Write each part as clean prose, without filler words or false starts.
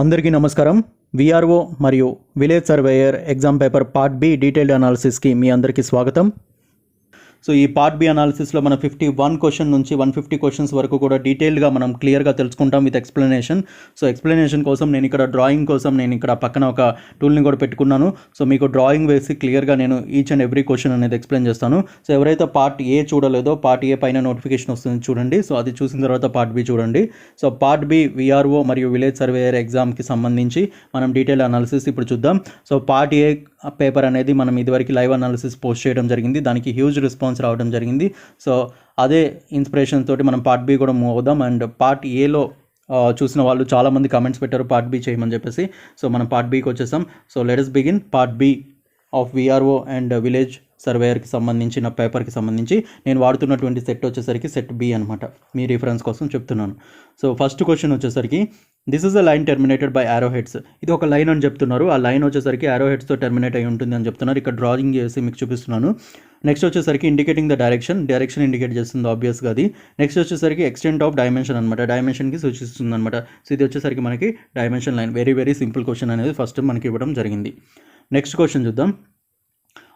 అందరికీ నమస్కారం. విఆర్ఓ మరియు village surveyor exam paper part B detailed అనాలిసిస్కి మీ అందరికీ స్వాగతం. సో ఈ పార్ట్ బి అనాలిసిస్లో మన 51 క్వశ్చన్ నుంచి 150 క్వశ్చన్స్ వరకు కూడా డీటెయిల్డ్గా మనం క్లియర్గా తెలుసుకుంటాం విత్ ఎక్స్ప్లెనేషన్. సో ఎక్స్ప్లెనేషన్ కోసం నేను ఇక్కడ డ్రాయింగ్ కోసం నేను ఇక్కడ పక్కన ఒక టూల్ని కూడా పెట్టుకున్నాను. సో మీకు డ్రాయింగ్ వేసి క్లియర్గా నేను ఈచ్ అండ్ ఎవ్రీ క్వశ్చన్ అనేది ఎక్స్ప్లెయిన్ చేస్తాను. సో ఎవరైతే పార్ట్ ఏ చూడలేదో పార్ట్ ఏ పైన నోటిఫికేషన్ వస్తుంది చూడండి. సో అది చూసిన తర్వాత పార్ట్ బి చూడండి. సో పార్ట్ బి విఆర్ఓ మరియు విలేజ్ సర్వేయర్ ఎగ్జామ్కి సంబంధించి మనం డీటెయిల్ అనాలిసిస్ ఇప్పుడు చూద్దాం. సో పార్ట్ ఏ పేపర్ అనేది మనం ఇదివరకు లైవ్ అనాలిసిస్ పోస్ట్ చేయడం జరిగింది. దానికి హ్యూజ్ రెస్పాన్స్ రావడం జరిగింది. సో అదే ఇన్స్పిరేషన్ తోటి మనం పార్ట్ బి కూడా మూవ్ అవుదాం. అండ్ పార్ట్ ఏలో చూసిన వాళ్ళు చాలామంది కామెంట్స్ పెట్టారు పార్ట్ బి చేయమని చెప్పేసి. సో మనం పార్ట్ బికి వచ్చేసాం. So let us begin part B of VRO and village సర్వేయర్కి సంబంధించిన పేపర్కి సంబంధించి నేను వాడుతున్నటువంటి సెట్ వచ్చేసరికి సెట్ బి అనమాట. మీ రిఫరెన్స్ కోసం చెప్తున్నాను. సో ఫస్ట్ క్వశ్చన్ వచ్చేసరికి this is a line terminated by arrow heads. ఇది ఒక లైన్ అని చెప్తున్నారు. ఆ లైన్ వచ్చేసరికి యారో హెడ్స్తో టెర్మినేట్ అయి ఉంటుంది అని చెప్తున్నారు. ఇక్కడ డ్రాయింగ్ చేసి మీకు చూపిస్తున్నాను. నెక్స్ట్ వచ్చేసరికి ఇండికేటింగ్ ద డైరెక్షన్ ఇండికేట్ చేస్తుంది ఆబ్వియస్గా అది. నెక్స్ట్ వచ్చేసరికి ఎక్స్టెంట్ ఆఫ్ డైమెన్షన్ అనమాట, డైమెన్షన్కి సూచిస్తుంది అనమాట. సో ఇది వచ్చేసరికి మనకి dimension line. Very simple question అనేది ఫస్ట్ మనకి ఇవ్వడం జరిగింది. నెక్స్ట్ క్వశ్చన్ చూద్దాం.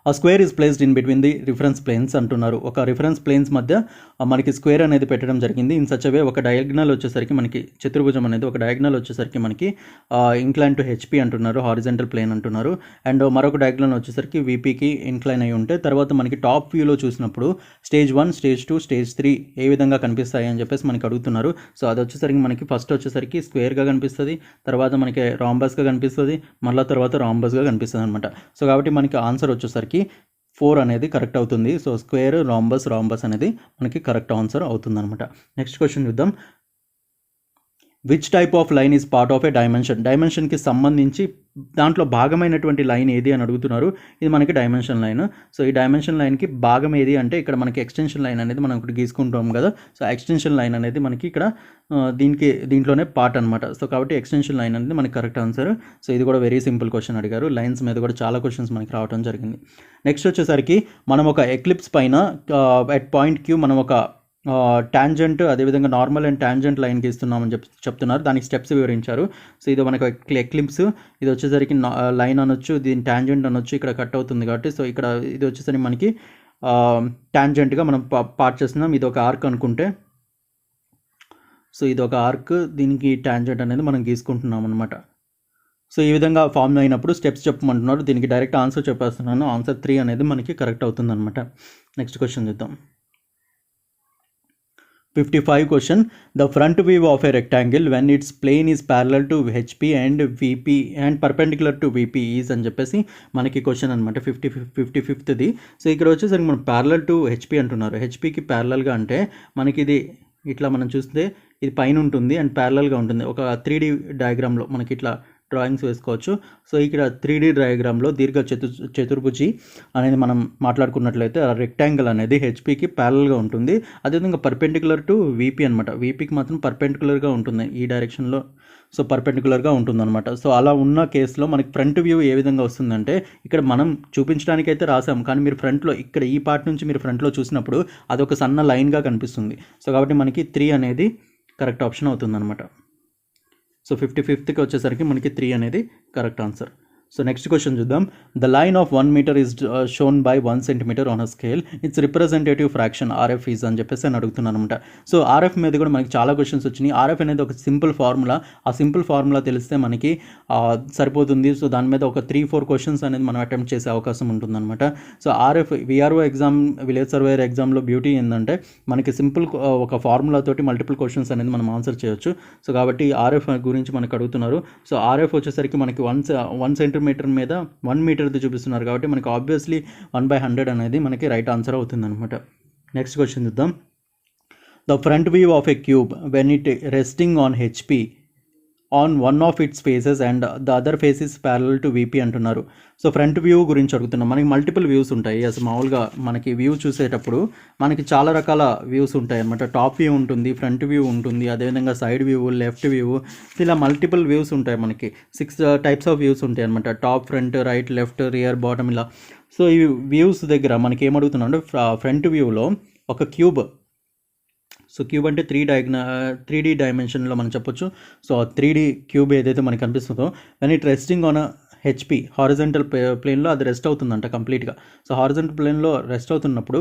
A square is placed in between the reference planes అంటున్నారు. ఒక రిఫరెన్స్ ప్లేన్స్ మధ్య మనకి స్క్వేర్ అనేది పెట్టడం జరిగింది. ఇన్ సచ్ అవే ఒక డయాగ్నల్ వచ్చేసరికి మనకి చతుర్భుజం అనేది ఒక డయాగ్నల్ వచ్చేసరికి మనకి ఇంక్లైన్ టు హెచ్పి అంటున్నారు, హారిజెంటల్ ప్లేన్ అంటున్నారు. అండ్ మరొక డయాగ్నల్ వచ్చేసరికి వీపీకి ఇంక్లైన్ అయి ఉంటే తర్వాత మనకి టాప్ వ్యూలో చూసినప్పుడు స్టేజ్ 1, స్టేజ్ 2, స్టేజ్ 3 ఏ విధంగా కనిపిస్తాయి అని చెప్పేసి మనకి అడుగుతున్నారు. సో అది వచ్చేసరికి మనకి ఫస్ట్ వచ్చేసరికి స్క్వేర్గా కనిపిస్తుంది, తర్వాత మనకి రాంబస్గా కనిపిస్తుంది, మళ్ళీ తర్వాత రాంబస్గా కనిపిస్తుంది అనమాట. సో కాబట్టి మనకి ఆన్సర్ వచ్చేసరికి 4 అనేది కరెక్ట్ అవుతుంది. సో స్క్వేర్, రాంబస్ అనేది మనకి కరెక్ట్ ఆన్సర్ అవుతుంది అనమాట. నెక్స్ట్ క్వశ్చన్ చూద్దాం. Which type of line is part of a డైమెన్షన్కి సంబంధించి దాంట్లో భాగమైనటువంటి లైన్ ఏది అని అడుగుతున్నారు. ఇది మనకి డైమెన్షన్ లైన్. సో ఈ డైమెన్షన్ లైన్కి భాగం ఏది అంటే ఇక్కడ మనకి ఎక్స్టెన్షన్ లైన్ అనేది మనం ఇక్కడ గీసుకుంటాం కదా. సో ఎక్స్టెన్షన్ లైన్ అనేది మనకి ఇక్కడ దీంట్లోనే పార్ట్ అనమాట. సో కాబట్టి ఎక్స్టెన్షన్ లైన్ అనేది మనకి కరెక్ట్ ఆన్సర్. సో ఇది కూడా వెరీ సింపుల్ క్వశ్చన్ అడిగారు. లైన్స్ మీద కూడా చాలా క్వశ్చన్స్ మనకి రావడం జరిగింది. నెక్స్ట్ వచ్చేసరికి మనం ఒక ఎక్లిప్స్ పైన అట్ పాయింట్ క్యూ మనం ఒక టాంజెంట్ అదేవిధంగా నార్మల్ అండ్ టాంజెంట్ లైన్ గీస్తున్నామని చెప్తున్నారు. దానికి స్టెప్స్ వివరించారు. సో ఇది మనకు ఎక్లిప్స్, ఇది వచ్చేసరికి లైన్ అనొచ్చు, దీని టాంజెంట్ అనొచ్చు. ఇక్కడ కట్ అవుతుంది కాబట్టి సో ఇక్కడ ఇది వచ్చేసరికి మనకి టాంజెంట్గా మనం పార్ట్ చేస్తున్నాం. ఇది ఒక ఆర్క్ అనుకుంటే, సో ఇది ఒక ఆర్క్, దీనికి టాంజెంట్ అనేది మనం గీసుకుంటున్నాం అనమాట. సో ఈ విధంగా ఫామ్ అయినప్పుడు స్టెప్స్ చెప్పమంటున్నారు. దీనికి డైరెక్ట్ ఆన్సర్ చెప్పేస్తున్నాను. ఆన్సర్ 3 అనేది మనకి కరెక్ట్ అవుతుంది అనమాట. నెక్స్ట్ క్వశ్చన్ చూద్దాం. 55 question. The front view of a rectangle when its plane is parallel to HP and VP and perpendicular to VP is అని చెప్పేసి మనకి క్వశ్చన్ అనమాట. 55th. సో ఇక్కడ వచ్చేసరికి మనం ప్యారలల్ టు హెచ్పి అంటున్నారు. హెచ్పికి ప్యారలల్గా అంటే మనకి ఇది ఇట్లా మనం చూస్తే ఇది పైన ఉంటుంది అండ్ ప్యారలల్గా ఉంటుంది. ఒక 3D డయాగ్రామ్లో మనకి ఇట్లా డ్రాయింగ్స్ వేసుకోవచ్చు. సో ఇక్కడ 3D డయాగ్రామ్లో చతుర్భుజి అనేది మనం మాట్లాడుకున్నట్లయితే ఆ రెక్టాంగిల్ అనేది హెచ్పికి ప్యారలల్గా ఉంటుంది. అదేవిధంగా పర్పెండిక్యులర్ టు వీపీ అనమాట. వీపీకి మాత్రం పర్పెండిక్యులర్గా ఉంటుంది, ఈ డైరెక్షన్లో. సో పర్పెండిక్యులర్గా ఉంటుంది అనమాట. సో అలా ఉన్న కేసులో మనకి ఫ్రంట్ వ్యూ ఏ విధంగా వస్తుందంటే ఇక్కడ మనం చూపించడానికి అయితే రాసాం, కానీ మీరు ఫ్రంట్లో ఇక్కడ ఈ పార్ట్ నుంచి మీరు ఫ్రంట్లో చూసినప్పుడు అదొక సన్న లైన్గా కనిపిస్తుంది. సో కాబట్టి మనకి 3 అనేది కరెక్ట్ ఆప్షన్ అవుతుంది అనమాట. సో 55th వచ్చేసరికి మనకి 3 అనేది correct answer. So next question చూద్దాం. The line of 1 metre is shown by 1 centimetre on a scale. It's representative fraction RF is అని చెప్పేసి అని అడుగుతున్నాను అనమాట. సో ఆర్ఎఫ్ మీద కూడా మనకి చాలా క్వశ్చన్స్ వచ్చినాయి. ఆర్ఎఫ్ అనేది ఒక సింపుల్ ఫార్ములా. ఆ సింపుల్ ఫార్ములా తెలిస్తే మనకి సరిపోతుంది. సో దాని మీద ఒక 3-4 క్వశ్చన్స్ అనేది మనం అటెంప్ట్ చేసే అవకాశం ఉంటుందన్నమాట. So RF VRO exam, village surveyor ఎగ్జామ్లో బ్యూటీ ఏంటంటే మనకి సింపుల్ ఒక ఫార్ములా తోటి మల్టిపుల్ క్వశ్చన్స్ అనేది మనం ఆన్సర్ చేయొచ్చు. సో కాబట్టి ఆర్ఎఫ్ గురించి మనకు అడుగుతున్నారు. సో ఆర్ఎఫ్ వచ్చేసరికి మనకి 1 సెంటీమీటర్ మీద 1 మీటర్ది చూపిస్తున్నారు కాబట్టి మనకి ఆబ్వియస్లీ 1/100 అనేది మనకి రైట్ ఆన్సర్ అవుతుంది అనమాట. నెక్స్ట్ క్వశ్చన్ చూద్దాం. The front view of a cube when it resting on HP on one of it's faces and the other face is parallel to VP అంటున్నారు. సో ఫ్రంట్ వ్యూ గురించి అడుగుతున్నాం. మనకి multiple views ఉంటాయి. అసలు మామూలుగా మనకి view చూసేటప్పుడు మనకి చాలా రకాల వ్యూస్ ఉంటాయి అనమాట. టాప్ వ్యూ ఉంటుంది, ఫ్రంట్ వ్యూ ఉంటుంది, అదేవిధంగా సైడ్ వ్యూ, లెఫ్ట్ వ్యూ, ఇలా మల్టిపుల్ వ్యూస్ ఉంటాయి. మనకి 6 టైప్స్ ఆఫ్ వ్యూస్ ఉంటాయి అనమాట. Top, front, right, left, rear, bottom ఇలా. సో ఈ వ్యూస్ దగ్గర మనకి ఏమడుగుతున్నాం అంటే ఫ్రంట్ వ్యూలో ఒక క్యూబ్ సో క్యూబ్ అంటే 3D డైమెన్షన్లో మనం చెప్పొచ్చు. సో ఆ 3D క్యూబ్ ఏదైతే మనకి కనిపిస్తుందో when it resting on HP horizontal ప్లేన్లో అది రెస్ట్ అవుతుందంట కంప్లీట్గా. సో హారిజంటల్ ప్లేన్లో రెస్ట్ అవుతున్నప్పుడు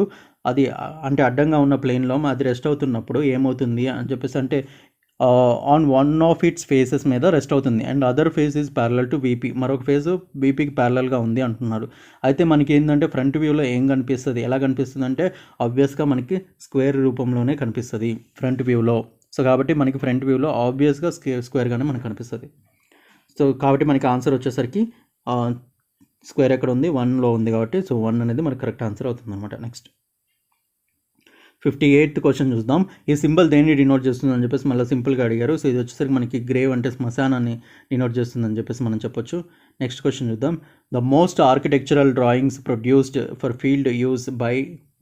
అది అంటే అడ్డంగా ఉన్న ప్లేన్లో అది రెస్ట్ అవుతున్నప్పుడు ఏమవుతుంది అని చెప్పేసి అంటే on one of it's faces మీద రెస్ట్ అవుతుంది and other face is parallel to VP. మరొక ఫేస్ వీపీకి ప్యారలల్గా ఉంది అంటున్నారు. అయితే మనకి ఏంటంటే ఫ్రంట్ వ్యూలో ఏం కనిపిస్తుంది, ఎలా కనిపిస్తుంది అంటే ఆబ్వియస్గా మనకి స్క్వేర్ రూపంలోనే కనిపిస్తుంది ఫ్రంట్ వ్యూలో. సో కాబట్టి మనకి ఫ్రంట్ వ్యూలో ఆబ్వియస్గా స్క్వేర్గానే మనకు కనిపిస్తుంది. సో కాబట్టి మనకి ఆన్సర్ వచ్చేసరికి స్క్వేర్ ఎక్కడ ఉంది, 1లో ఉంది కాబట్టి సో 1 అనేది మనకి కరెక్ట్ ఆన్సర్ అవుతుంది అనమాట. నెక్స్ట్ 58th క్వశ్చన్ చూద్దాం. ఈ సింబల్ దేన్ని డినోట్ చేస్తుంది అని చెప్పేసి మళ్ళీ సింపుల్గా అడిగారు. సో ఇది వచ్చేసరికి మనకి గ్రేవ్ అంటే శ్మశానాన్ని డినోట్ చేస్తుందని చెప్పేసి మనం చెప్పొచ్చు. నెక్స్ట్ క్వశ్చన్ చూద్దాం. The most architectural drawings produced for field use by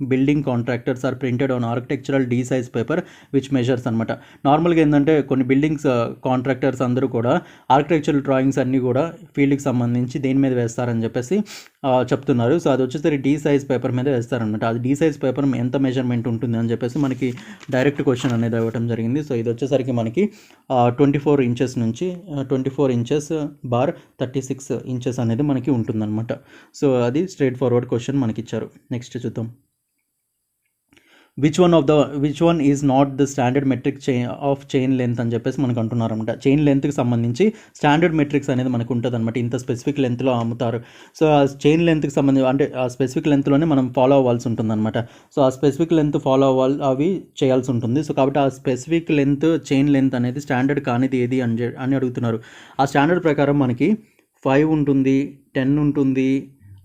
building contractors are printed on architectural D size paper which measures అనమాట. నార్మల్గా ఏంటంటే కొన్ని బిల్డింగ్స్ కాంట్రాక్టర్స్ అందరూ కూడా ఆర్కిటెక్చరల్ డ్రాయింగ్స్ అన్నీ కూడా ఫీల్డ్కి సంబంధించి దేని మీద వేస్తారని చెప్పేసి చెప్తున్నారు. సో అది వచ్చేసరికి డీ సైజ్ పేపర్ మీద వేస్తారనమాట. అది డీ సైజ్ పేపర్ ఎంత మెజర్మెంట్ ఉంటుంది అని చెప్పేసి మనకి డైరెక్ట్ క్వశ్చన్ అనేది ఇవ్వడం జరిగింది. సో ఇది వచ్చేసరికి మనకి 24 ఇంచెస్ నుంచి 24 ఇంచెస్ బార్ 36 ఇంచెస్ అనేది మనకి ఉంటుందన్నమాట. సో అది స్ట్రైట్ ఫార్వర్డ్ క్వశ్చన్ మనకి ఇచ్చారు. నెక్స్ట్ చూద్దాం. Which one is not the standard metric of chain length అని చెప్పేసి మనకు అంటున్నారు అనమాట. చైన్ లెంత్కి సంబంధించి స్టాండర్డ్ మెట్రిక్స్ అనేది మనకు ఉంటుంది అనమాట. ఇంత స్పెసిఫిక్ లెంత్లో అమ్ముతారు. సో ఆ చైన్ లెంత్కి సంబంధించి అంటే ఆ స్పెసిఫిక్ లెంత్లోనే మనం ఫాలో అవ్వాల్సి ఉంటుంది అనమాట. సో ఆ స్పెసిఫిక్ లెంత్ ఫాలో అవి చేయాల్సి ఉంటుంది. సో కాబట్టి ఆ స్పెసిఫిక్ లెంత్ చైన్ లెంత్ అనేది స్టాండర్డ్ కానిది ఏది అని అడుగుతున్నారు. ఆ స్టాండర్డ్ ప్రకారం మనకి 5 ఉంటుంది, 10 ఉంటుంది,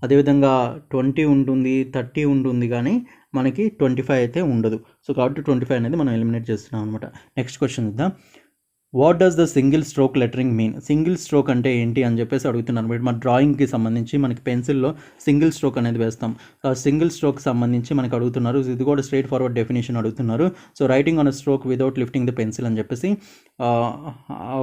అదేవిధంగా 20 ఉంటుంది, 30 ఉంటుంది, కానీ మనకి 25 అయితే ఉండదు. సో కాబట్టి 25 అనేది మనం ఎలిమినేట్ చేస్తున్నాం అనమాట. నెక్స్ట్ క్వశ్చన్ చూద్దాం. What does the single stroke lettering mean? Single stroke అంటే ఏంటి అని చెప్పేసి అడుగుతున్నారు. మన డ్రాయింగ్కి సంబంధించి మనకి పెన్సిల్లో సింగిల్ స్ట్రోక్ అనేది వేస్తాం. ఆ సింగిల్ స్ట్రోక్ సంబంధించి మనకు అడుగుతున్నారు. ఇది కూడా స్ట్రైట్ ఫార్వర్డ్ డెఫినేషన్ అడుగుతున్నారు. So writing on a stroke without lifting the pencil అని చెప్పేసి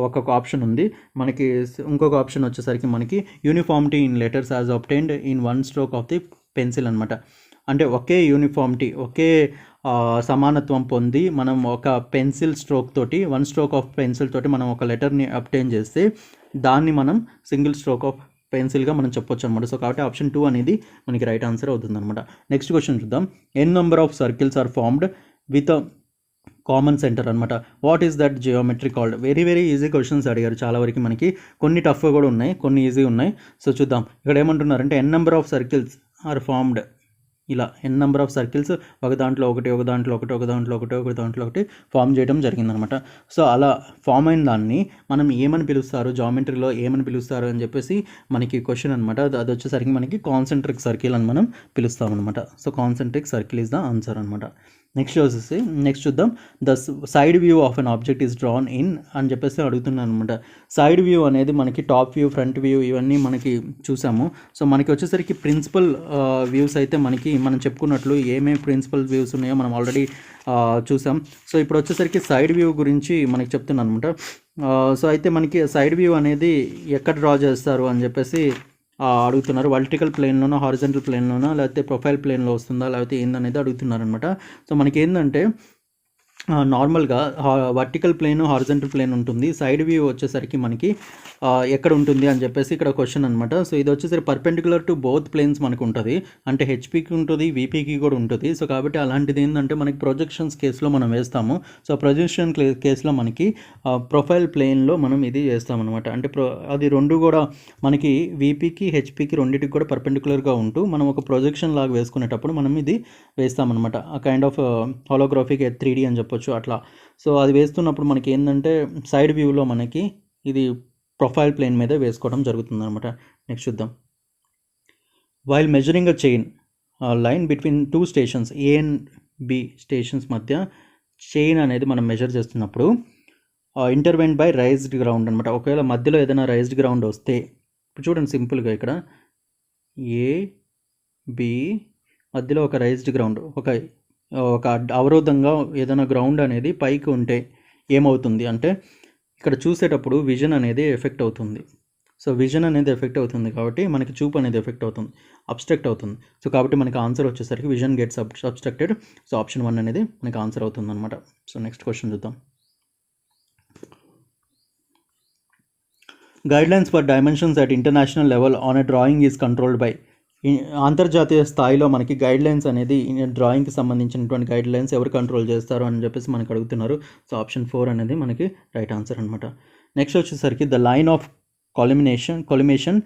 ఒక్కొక్క ఆప్షన్ ఉంది మనకి. ఇంకొక ఆప్షన్ వచ్చేసరికి మనకి uniformity in letters as obtained in one stroke of the pencil అనమాట. అంటే ఒకే యూనిఫార్మిటీ, ఒకే సమానత్వం పొంది మనం ఒక పెన్సిల్ స్ట్రోక్ తోటి, వన్ స్ట్రోక్ ఆఫ్ పెన్సిల్ తోటి మనం ఒక లెటర్ని అబ్టైన్ చేస్తే దాన్ని మనం సింగిల్ స్ట్రోక్ ఆఫ్ పెన్సిల్గా మనం చెప్పొచ్చు అనమాట. సో కాబట్టి ఆప్షన్ 2 అనేది మనకి రైట్ ఆన్సర్ అవుతుంది అనమాట. నెక్స్ట్ క్వశ్చన్ చూద్దాం. N number of circles are formed with common centre అనమాట. What is that geometry called? Very easy questions అడిగారు చాలా వరకు. మనకి కొన్ని టఫ్గా కూడా ఉన్నాయి, కొన్ని ఈజీ ఉన్నాయి. సో చూద్దాం. ఇక్కడ ఏమంటున్నారంటే n number of circles are formed, ఇలా ఎన్ నెంబర్ ఆఫ్ సర్కిల్స్ ఒక దాంట్లో ఒకటి ఫామ్ చేయడం జరిగిందనమాట. సో అలా ఫామ్ అయిన దాన్ని మనం ఏమని పిలుస్తారు, జామెట్రీలో ఏమని పిలుస్తారు అని చెప్పేసి మనకి క్వశ్చన్ అనమాట. అది వచ్చేసరికి మనకి కాన్సెంట్రిక్ సర్కిల్ అని మనం పిలుస్తాం అనమాట. So concentric circle is the answer అనమాట. నెక్స్ట్ చూద్దాం. The side view of an object is drawn in అని చెప్పేసి అడుగుతున్నాను అనమాట. సైడ్ వ్యూ అనేది మనకి టాప్ వ్యూ, ఫ్రంట్ వ్యూ ఇవన్నీ మనకి చూసాము. సో మనకి వచ్చేసరికి ప్రిన్సిపల్ వ్యూస్ అయితే మనకి మనం చెప్పుకున్నట్లు ఏమేమి ప్రిన్సిపల్ వ్యూస్ ఉన్నాయో మనం ఆల్రెడీ చూసాం. సో ఇప్పుడు వచ్చేసరికి సైడ్ వ్యూ గురించి మనకి చెప్తున్నాను అనమాట. సో అయితే మనకి సైడ్ వ్యూ అనేది ఎక్కడ డ్రా చేస్తారు అని చెప్పేసి అడుగుతున్నారు. వర్టికల్ ప్లేన్లోనో, హారిజంటల్ ప్లేన్లోనో, లేకపోతే ప్రొఫైల్ ప్లేన్లో వస్తుందా, లేకపోతే ఏందనేది అడుగుతున్నారు అనమాట. సో మనకి ఏంటంటే నార్మల్గా వర్టికల్ ప్లేన్, హారిజంటల్ ప్లేన్ ఉంటుంది. సైడ్ వ్యూ వచ్చేసరికి మనకి ఎక్కడ ఉంటుంది అని చెప్పేసి ఇక్కడ క్వశ్చన్ అనమాట. సో ఇది వచ్చేసరికి పర్పెండిక్యులర్ టు బోత్ ప్లేన్స్ మనకు ఉంటుంది. అంటే హెచ్పీకి ఉంటుంది, వీపీకి కూడా ఉంటుంది. సో కాబట్టి అలాంటిది ఏంటంటే మనకి ప్రొజెక్షన్స్ కేసులో మనం వేస్తాము. సో ప్రొజెక్షన్ కేసులో మనకి ప్రొఫైల్ ప్లేన్లో మనం ఇది చేస్తామన్నమాట. అంటే అది రెండు కూడా మనకి వీపీకి, హెచ్పీకి రెండింటికి కూడా పర్పెండిక్యులర్గా ఉంటూ మనం ఒక ప్రొజెక్షన్ లాగా వేసుకునేటప్పుడు మనం ఇది వేస్తామన్నమాట. ఆ కైండ్ ఆఫ్ హోలోగ్రాఫిక్ 3D అని చెప్పొచ్చు అట్లా. సో అది వేస్తున్నప్పుడు మనకి ఏంటంటే సైడ్ వ్యూలో మనకి ఇది ప్రొఫైల్ ప్లేన్ మీద వేసుకోవడం జరుగుతుంది అనమాట. నెక్స్ట్ చూద్దాం. While measuring a chain line between 2 stations, A and B stations మధ్య చైన్ అనేది మనం మెజర్ చేస్తున్నప్పుడు ఇంటర్వెంట్ బై రైజ్డ్ గ్రౌండ్ అనమాట. ఒకవేళ మధ్యలో ఏదైనా రైజ్డ్ గ్రౌండ్ వస్తే, ఇప్పుడు చూడండి సింపుల్గా ఇక్కడ ఏ బి మధ్యలో ఒక రైజ్డ్ గ్రౌండ్, ఒక అవరోధంగా ఏదైనా గ్రౌండ్ అనేది పైకి ఉంటే ఏమవుతుంది అంటే ఇక్కడ చూసేటప్పుడు విజన్ అనేది ఎఫెక్ట్ అవుతుంది. సో విజన్ అనేది ఎఫెక్ట్ అవుతుంది కాబట్టి మనకి చూపు అనేది ఎఫెక్ట్ అవుతుంది, అబ్స్ట్రక్ట్ అవుతుంది. సో కాబట్టి మనకి ఆన్సర్ వచ్చేసరికి vision gets obstructed. So option 1 అనేది మనకి ఆన్సర్ అవుతుంది అనమాట. సో నెక్స్ట్ క్వశ్చన్ చూద్దాం. Guidelines for dimensions at international level on a drawing is controlled by. అంతర్జాతీయ స్థాయిలో మనకి గైడ్లైన్స్ అనేది డ్రాయింగ్కి సంబంధించినటువంటి గైడ్లైన్స్ ఎవరు కంట్రోల్ చేస్తారు అని చెప్పేసి మనకు అడుగుతున్నారు. సో ఆప్షన్ 4 అనేది మనకి రైట్ ఆన్సర్ అనమాట. నెక్స్ట్ వచ్చేసరికి the line of collimation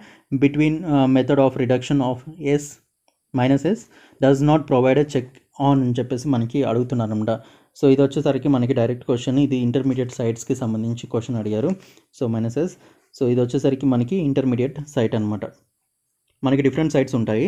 between method of reduction of s minus s does not provide a check on అని చెప్పేసి మనకి అడుగుతున్నారు అనమాట. సో ఇది వచ్చేసరికి మనకి డైరెక్ట్ క్వశ్చన్, ఇది ఇంటర్మీడియట్ సైట్స్కి సంబంధించి క్వశ్చన్ అడిగారు. సో మైనస్ ఎస్, సో ఇది వచ్చేసరికి మనకి ఇంటర్మీడియట్ సైట్ అనమాట. మనకి డిఫరెంట్ సైట్స్ ఉంటాయి,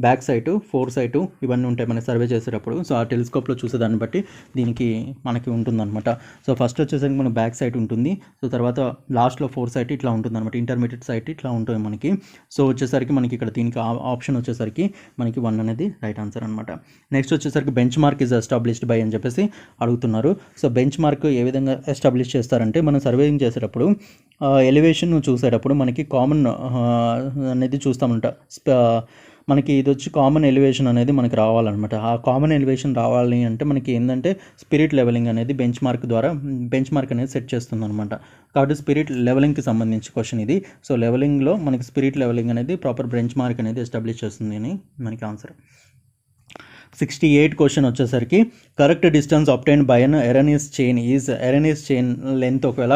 బ్యాక్ సైటు, ఫోర్ సైటు ఇవన్నీ ఉంటాయి మనకి సర్వే చేసేటప్పుడు. సో ఆ టెలిస్కోప్లో చూసేదాన్ని బట్టి దీనికి మనకి ఉంటుందన్నమాట. సో ఫస్ట్ వచ్చేసరికి మనకి బ్యాక్ సైట్ ఉంటుంది, సో తర్వాత లాస్ట్లో ఫోర్ సైట్ ఇట్లా ఉంటుందన్నమాట. ఇంటర్మీడియట్ సైట్ ఇట్లా ఉంటుంది మనకి. సో వచ్చేసరికి మనకి ఇక్కడ దీనికి ఆప్షన్ వచ్చేసరికి మనకి 1 అనేది రైట్ ఆన్సర్ అనమాట. నెక్స్ట్ వచ్చేసరికి bench mark is established by అని చెప్పేసి అడుగుతున్నారు. సో బెంచ్ మార్క్ ఏ విధంగా ఎస్టాబ్లిష్ చేస్తారంటే, మనం సర్వేయింగ్ చేసేటప్పుడు ఎలివేషన్ చూసేటప్పుడు మనకి కామన్ అనేది చూస్తామంట. మనకి ఇది వచ్చి కామన్ ఎలివేషన్ అనేది మనకి రావాలన్నమాట. ఆ కామన్ ఎలివేషన్ రావాలి అంటే మనకి ఏంటంటే స్పిరిట్ లెవెలింగ్ అనేది బెంచ్ మార్క్ ద్వారా బెంచ్ మార్క్ అనేది సెట్ చేస్తుంది అనమాట. కాబట్టి స్పిరిట్ లెవెలింగ్కి సంబంధించి క్వశ్చన్ ఇది. సో లెవెలింగ్లో మనకి స్పిరిట్ లెవెలింగ్ అనేది ప్రాపర్ బెంచ్ మార్క్ అనేది ఎస్టాబ్లిష్ చేస్తుంది అని మనకి ఆన్సర్. 68 క్వశ్చన్ వచ్చేసరికి correct distance obtained by an erroneous chain is. Erroneous chain length ఒకవేళ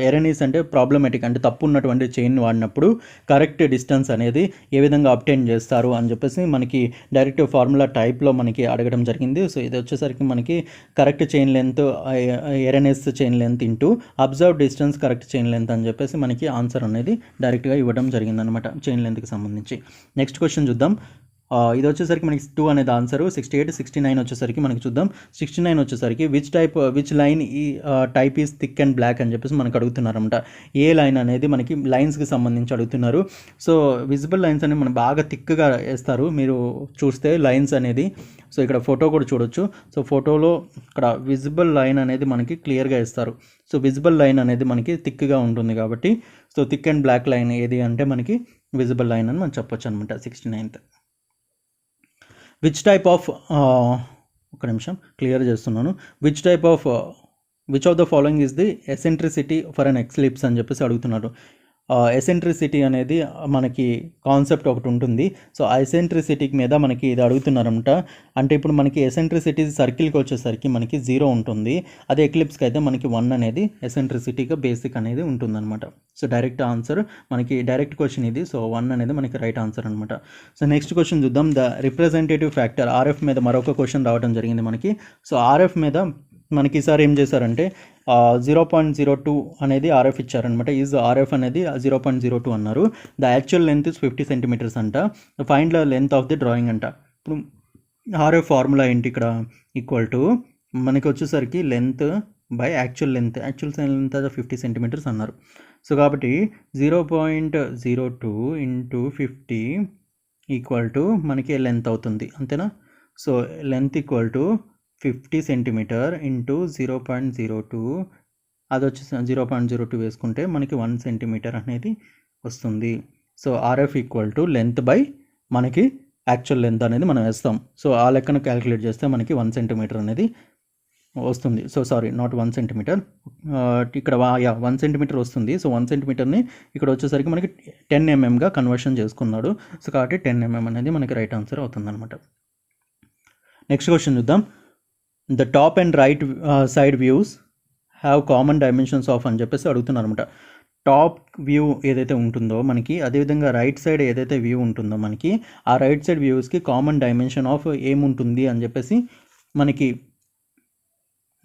ఎరనీస్ అంటే ప్రాబ్లమేటిక్ అంటే తప్పు ఉన్నటువంటి చైన్ వాడినప్పుడు కరెక్ట్ డిస్టెన్స్ అనేది ఏ విధంగా అబ్టైన్ చేస్తారు అని చెప్పేసి మనకి డైరెక్ట్ ఫార్ములా టైప్లో మనకి అడగడం జరిగింది. సో ఇది వచ్చేసరికి మనకి correct chain length erroneous chain length into observe distance correct chain length అని చెప్పేసి మనకి ఆన్సర్ అనేది డైరెక్ట్గా ఇవ్వడం జరిగిందనమాట చైన్ లెంత్కి సంబంధించి. నెక్స్ట్ క్వశ్చన్ చూద్దాం. ఇది వచ్చేసరికి మనకి 2 అనేది ఆన్సర్. 68, 69 వచ్చేసరికి మనకి చూద్దాం. 69 వచ్చేసరికి విచ్ లైన్ ఈ type is thick and black అని చెప్పేసి మనకు అడుగుతున్నారన్నమాట. ఏ లైన్ అనేది మనకి లైన్స్కి సంబంధించి అడుగుతున్నారు. సో విజిబుల్ లైన్స్ అనేవి మనం బాగా థిక్గా వేస్తారు మీరు చూస్తే లైన్స్ అనేది. సో ఇక్కడ ఫోటో కూడా చూడొచ్చు. సో ఫోటోలో ఇక్కడ విజిబుల్ లైన్ అనేది మనకి క్లియర్గా ఇస్తారు. సో విజిబుల్ లైన్ అనేది మనకి థిక్గా ఉంటుంది కాబట్టి so thick and black line ఏది అంటే మనకి విజిబుల్ లైన్ అని మనం చెప్పొచ్చు అనమాట. 69th విచ్ టైప్ ఆఫ్ ఒక నిమిషం క్లియర్ చేస్తున్నాను. Which of the following is the eccentricity for an eclipse అని చెప్పేసి అడుగుతున్నారు. ఎసెంట్రిసిటీ అనేది మనకి కాన్సెప్ట్ ఒకటి ఉంటుంది. సో ఆ ఎసెంట్రిసిటీ మీద మనకి ఇది అడుగుతున్నారన్నమాట. అంటే ఇప్పుడు మనకి ఎసెంట్రిసిటీ సర్కిల్కి వచ్చేసరికి మనకి 0 ఉంటుంది, అదే ఎక్లిప్స్కి అయితే మనకి 1 అనేది ఎసెంట్రిసిటీగా బేసిక్ అనేది ఉంటుందన్నమాట. సో డైరెక్ట్ ఆన్సర్ మనకి డైరెక్ట్ క్వశ్చన్ ఇది. సో 1 అనేది మనకి రైట్ ఆన్సర్ అనమాట. సో నెక్స్ట్ క్వశ్చన్ చూద్దాం. ద రిప్రజెంటేటివ్ ఫ్యాక్టర్ ఆర్ఎఫ్ మీద మరొక క్వశ్చన్ రావడం జరిగింది మనకి. సో ఆర్ఎఫ్ మీద మనకి ఈసారి ఏం చేశారంటే 0.02 అనేది ఆర్ఎఫ్ ఇచ్చారనమాట. ఈజ్ ఆర్ఎఫ్ అనేది 0.02 అన్నారు. The actual length is 50 centimetres అంట. Find the length of the drawing అంట. ఇప్పుడు ఆర్ఎఫ్ ఫార్ములా ఏంటి ఇక్కడ, ఈక్వల్ టు మనకి వచ్చేసరికి length by actual length 50 centimeters అన్నారు. సో కాబట్టి 0.02 ఇంటూ 50 ఈక్వల్ టు మనకి లెంత్ అవుతుంది, అంతేనా. So length equal to 50 centimeter into 0.02, అది వచ్చేసి 0.02 వేసుకుంటే మనకి 1 సెంటీమీటర్ అనేది వస్తుంది. So RF equal to length by మనకి యాక్చువల్ లెంత్ అనేది మనం వేస్తాం. సో ఆ లెక్కను క్యాలిక్యులేట్ చేస్తే మనకి 1 సెంటీమీటర్ అనేది వస్తుంది. సో సారీ, నాట్ 1 సెంటీమీటర్, ఇక్కడ 1 సెంటీమీటర్ వస్తుంది. సో 1 సెంటీమీటర్ని ఇక్కడ వచ్చేసరికి మనకి 10 mm కన్వర్షన్ చేసుకున్నాడు. సో కాబట్టి 10 mm అనేది మనకి రైట్ ఆన్సర్ అవుతుంది అనమాట. నెక్స్ట్ క్వశ్చన్ చూద్దాం. The top and right side views have common dimensions of అని చెప్పేసి అడుగుతున్నారు అనమాట. టాప్ వ్యూ ఏదైతే ఉంటుందో మనకి, అదేవిధంగా రైట్ సైడ్ ఏదైతే వ్యూ ఉంటుందో మనకి, ఆ రైట్ సైడ్ వ్యూస్కి కామన్ డైమెన్షన్ ఆఫ్ ఏముంటుంది అని చెప్పేసి మనకి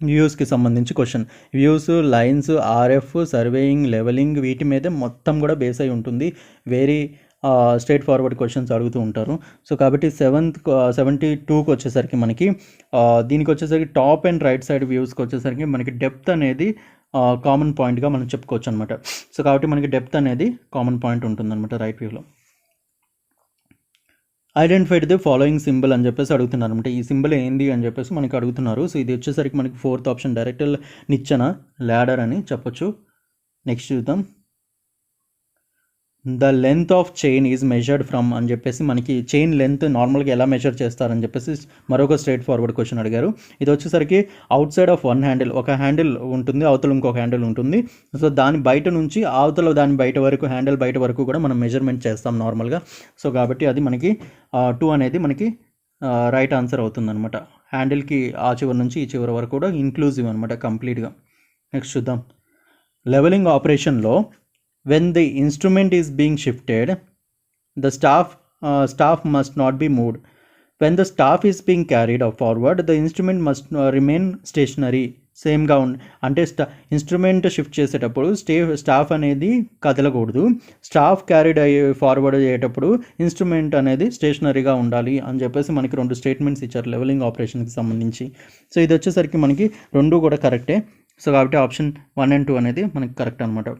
వ్యూస్కి సంబంధించి question. Views, lines, RF, surveying, levelling వీటి మీద మొత్తం కూడా బేస్ అయి ఉంటుంది. వెరీ స్ట్రైట్ ఫార్వర్డ్ క్వశ్చన్స్ అడుగుతూ ఉంటారు. సో కాబట్టి 72కి వచ్చేసరికి మనకి దీనికి వచ్చేసరికి టాప్ అండ్ రైట్ సైడ్ వ్యూస్కి వచ్చేసరికి మనకి డెప్త్ అనేది కామన్ పాయింట్గా మనం చెప్పుకోవచ్చు అనమాట. సో కాబట్టి మనకి డెప్త్ అనేది కామన్ పాయింట్ ఉంటుందన్నమాట రైట్ వ్యూలో. ఐడెంటిఫైడ్ ది ఫాలోయింగ్ సింబల్ అని చెప్పేసి అడుగుతున్నారు అనమాట. ఈ సింబల్ ఏంది అని చెప్పేసి మనకి అడుగుతున్నారు. సో ఇది వచ్చేసరికి మనకి 4th ఆప్షన్ డైరెక్ట్ నిచ్చెన, ల్యాడర్ అని చెప్పొచ్చు. నెక్స్ట్ చూద్దాం. The length of chain is measured from అని చెప్పేసి మనకి చైన్ లెంత్ నార్మల్గా ఎలా మెజర్ చేస్తారని చెప్పేసి మరొక స్ట్రైట్ ఫార్వర్డ్ క్వశ్చన్ అడిగారు. ఇది వచ్చేసరికి out side of one handle, ఒక హ్యాండిల్ ఉంటుంది, అవతల ఇంకొక హ్యాండిల్ ఉంటుంది. సో దాని బయట నుంచి అవతల దాని బయట వరకు, హ్యాండిల్ బయట వరకు కూడా మనం మెజర్మెంట్ చేస్తాం నార్మల్గా. సో కాబట్టి అది మనకి 2 అనేది మనకి రైట్ ఆన్సర్ అవుతుందన్నమాట. హ్యాండిల్కి ఆ చివరి నుంచి ఈ చివరి వరకు కూడా ఇంక్లూజివ్ అనమాట కంప్లీట్గా. నెక్స్ట్ చూద్దాం. లెవెలింగ్ ఆపరేషన్లో when the instrument is being shifted, the staff must not be moved. When the staff is being carried forward, the instrument must remain stationary. సేమ్గా అంటే ఇన్స్ట్రుమెంట్ షిఫ్ట్ చేసేటప్పుడు స్టాఫ్ అనేది కదలకూడదు. స్టాఫ్ క్యారీడ్ అయ్యే forward అయ్యేటప్పుడు instrument అనేది స్టేషనరీగా ఉండాలి అని చెప్పేసి మనకి 2 స్టేట్మెంట్స్ ఇచ్చారు లెవెలింగ్ ఆపరేషన్కి సంబంధించి. సో ఇది వచ్చేసరికి మనకి 2 కూడా కరెక్టే. సో కాబట్టి ఆప్షన్ 1 and 2 అనేది మనకి కరెక్ట్ అనమాట.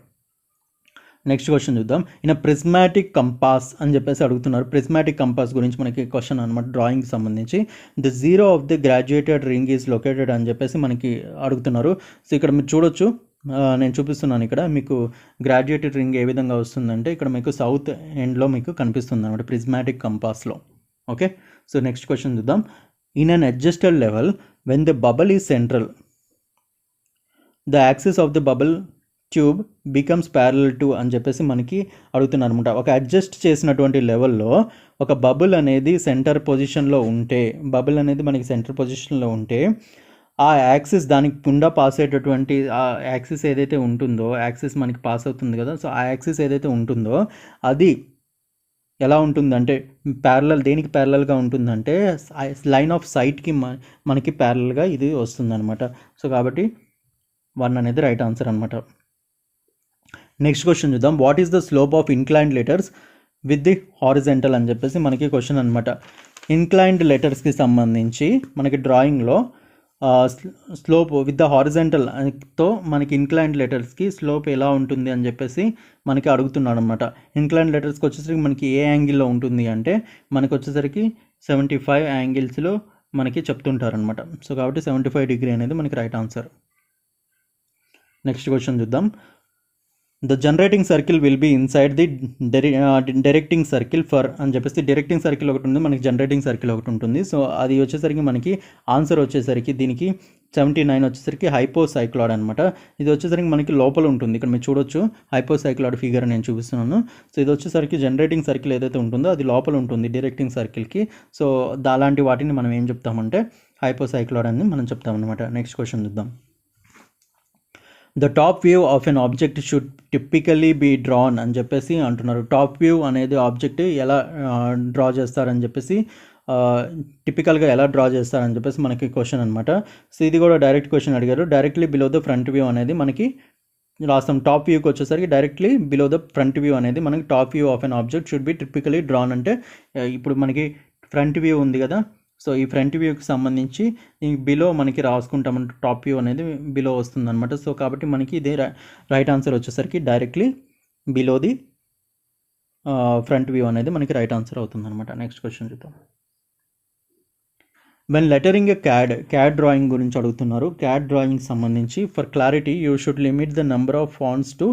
నెక్స్ట్ క్వశ్చన్ చూద్దాం. ఇన్ ప్రిస్మాటిక్ కంపాస్ అని చెప్పేసి అడుగుతున్నారు. ప్రిస్మాటిక్ కంపాస్ గురించి మనకి క్వశ్చన్ అనమాట, డ్రాయింగ్కి సంబంధించి. The zero of the graduated ring is located అని చెప్పేసి మనకి అడుగుతున్నారు. సో ఇక్కడ మీరు చూడొచ్చు, నేను చూపిస్తున్నాను ఇక్కడ మీకు గ్రాడ్యుయేటెడ్ రింగ్ ఏ విధంగా వస్తుందంటే ఇక్కడ మీకు సౌత్ ఎండ్లో మీకు కనిపిస్తుంది అనమాట ప్రిస్మాటిక్ కంపాస్లో. ఓకే, సో నెక్స్ట్ క్వశ్చన్ చూద్దాం. In an adjusted level when the bubble is central, the axis of the bubble tube becomes parallel to అని చెప్పేసి మనకి అడుగుతున్నారు అనమాట. ఒక అడ్జస్ట్ చేసినటువంటి లెవెల్లో ఒక బబుల్ అనేది సెంటర్ పొజిషన్లో ఉంటే, బబుల్ అనేది మనకి సెంటర్ పొజిషన్లో ఉంటే ఆ యాక్సిస్ దానికి గుండా పాస్ అయ్యేటటువంటి ఆ యాక్సిస్ ఏదైతే ఉంటుందో, యాక్సిస్ మనకి పాస్ అవుతుంది కదా, సో ఆ యాక్సిస్ ఏదైతే ఉంటుందో అది ఎలా ఉంటుందంటే ప్యారలల్, దేనికి ప్యారలల్గా ఉంటుందంటే లైన్ ఆఫ్ సైట్కి మనకి ప్యారలల్గా ఇది వస్తుందన్నమాట. సో కాబట్టి 1 అనేది రైట్ ఆన్సర్ అనమాట. నెక్స్ట్ క్వశ్చన్ చూద్దాం. What is the slope of inclined letters with the horizontal అని చెప్పేసి మనకి క్వశ్చన్ అనమాట. ఇన్క్లైన్డ్ లెటర్స్కి సంబంధించి మనకి డ్రాయింగ్లో స్లోప్ విత్ ద హారిజెంటల్తో మనకి ఇన్క్లైన్డ్ లెటర్స్కి స్లోప్ ఎలా ఉంటుంది అని చెప్పేసి మనకి అడుగుతున్నాడు అనమాట. ఇన్క్లైన్డ్ లెటర్స్కి వచ్చేసరికి మనకి ఏ యాంగిల్లో ఉంటుంది అంటే మనకి వచ్చేసరికి 75 యాంగిల్స్లో మనకి చెప్తుంటారనమాట. సో కాబట్టి 75 డిగ్రీ అనేది మనకి రైట్ ఆన్సర్. నెక్స్ట్ క్వశ్చన్ చూద్దాం. The generating circle will be inside the directing circle for అని చెప్పేసి డైరెక్టింగ్ సర్కిల్ ఒకటి ఉంది, మనకి జనరేటింగ్ సర్కిల్ ఒకటి ఉంటుంది. సో అది వచ్చేసరికి మనకి ఆన్సర్ వచ్చేసరికి దీనికి 79 వచ్చేసరికి హైపోసైక్లాయిడ్ అనమాట. ఇది వచ్చేసరికి మనకి లోపల ఉంటుంది. ఇక్కడ మీరు చూడొచ్చు హైపోసైక్లాయిడ్ ఫిగర్ నేను చూపిస్తున్నాను. సో ఇది వచ్చేసరికి జనరేటింగ్ సర్కిల్ ఏదైతే ఉంటుందో అది లోపల ఉంటుంది డైరెక్టింగ్ సర్కిల్కి. సో అలాంటి వాటిని మనం ఏం చెప్తామంటే హైపోసైక్లాయిడ్ అని మనం చెప్తామన్నమాట. నెక్స్ట్ క్వశ్చన్ చూద్దాం. The top view of an object should typically be drawn అని చెప్పేసి అంటున్నారు. టాప్ వ్యూ అనేది ఆబ్జెక్ట్ ఎలా డ్రా చేస్తారని చెప్పేసి టిపికల్గా ఎలా డ్రా చేస్తారని చెప్పేసి మనకి క్వశ్చన్ అనమాట. సో ఇది కూడా డైరెక్ట్ క్వశ్చన్ అడిగారు. Directly below the front view అనేది మనకి రాస్తాం. టాప్ వ్యూకి వచ్చేసరికి directly below the front view అనేది మనకి top view of an object should be typically drawn అంటే ఇప్పుడు మనకి ఫ్రంట్ వ్యూ ఉంది కదా, సో ఈ ఫ్రంట్ వ్యూకి సంబంధించి బిలో మనకి రాసుకుంటామంటే టాప్ వ్యూ అనేది బిలో వస్తుందన్నమాట. సో కాబట్టి మనకి ఇదే రైట్ ఆన్సర్ వచ్చేసరికి directly below the front view అనేది మనకి రైట్ ఆన్సర్ అవుతుందన్నమాట. నెక్స్ట్ క్వశ్చన్ చూద్దాం. When lettering a CAD drawing గురించి అడుగుతున్నారు. క్యాడ్ డ్రాయింగ్ సంబంధించి for clarity you should limit the number of fonts to,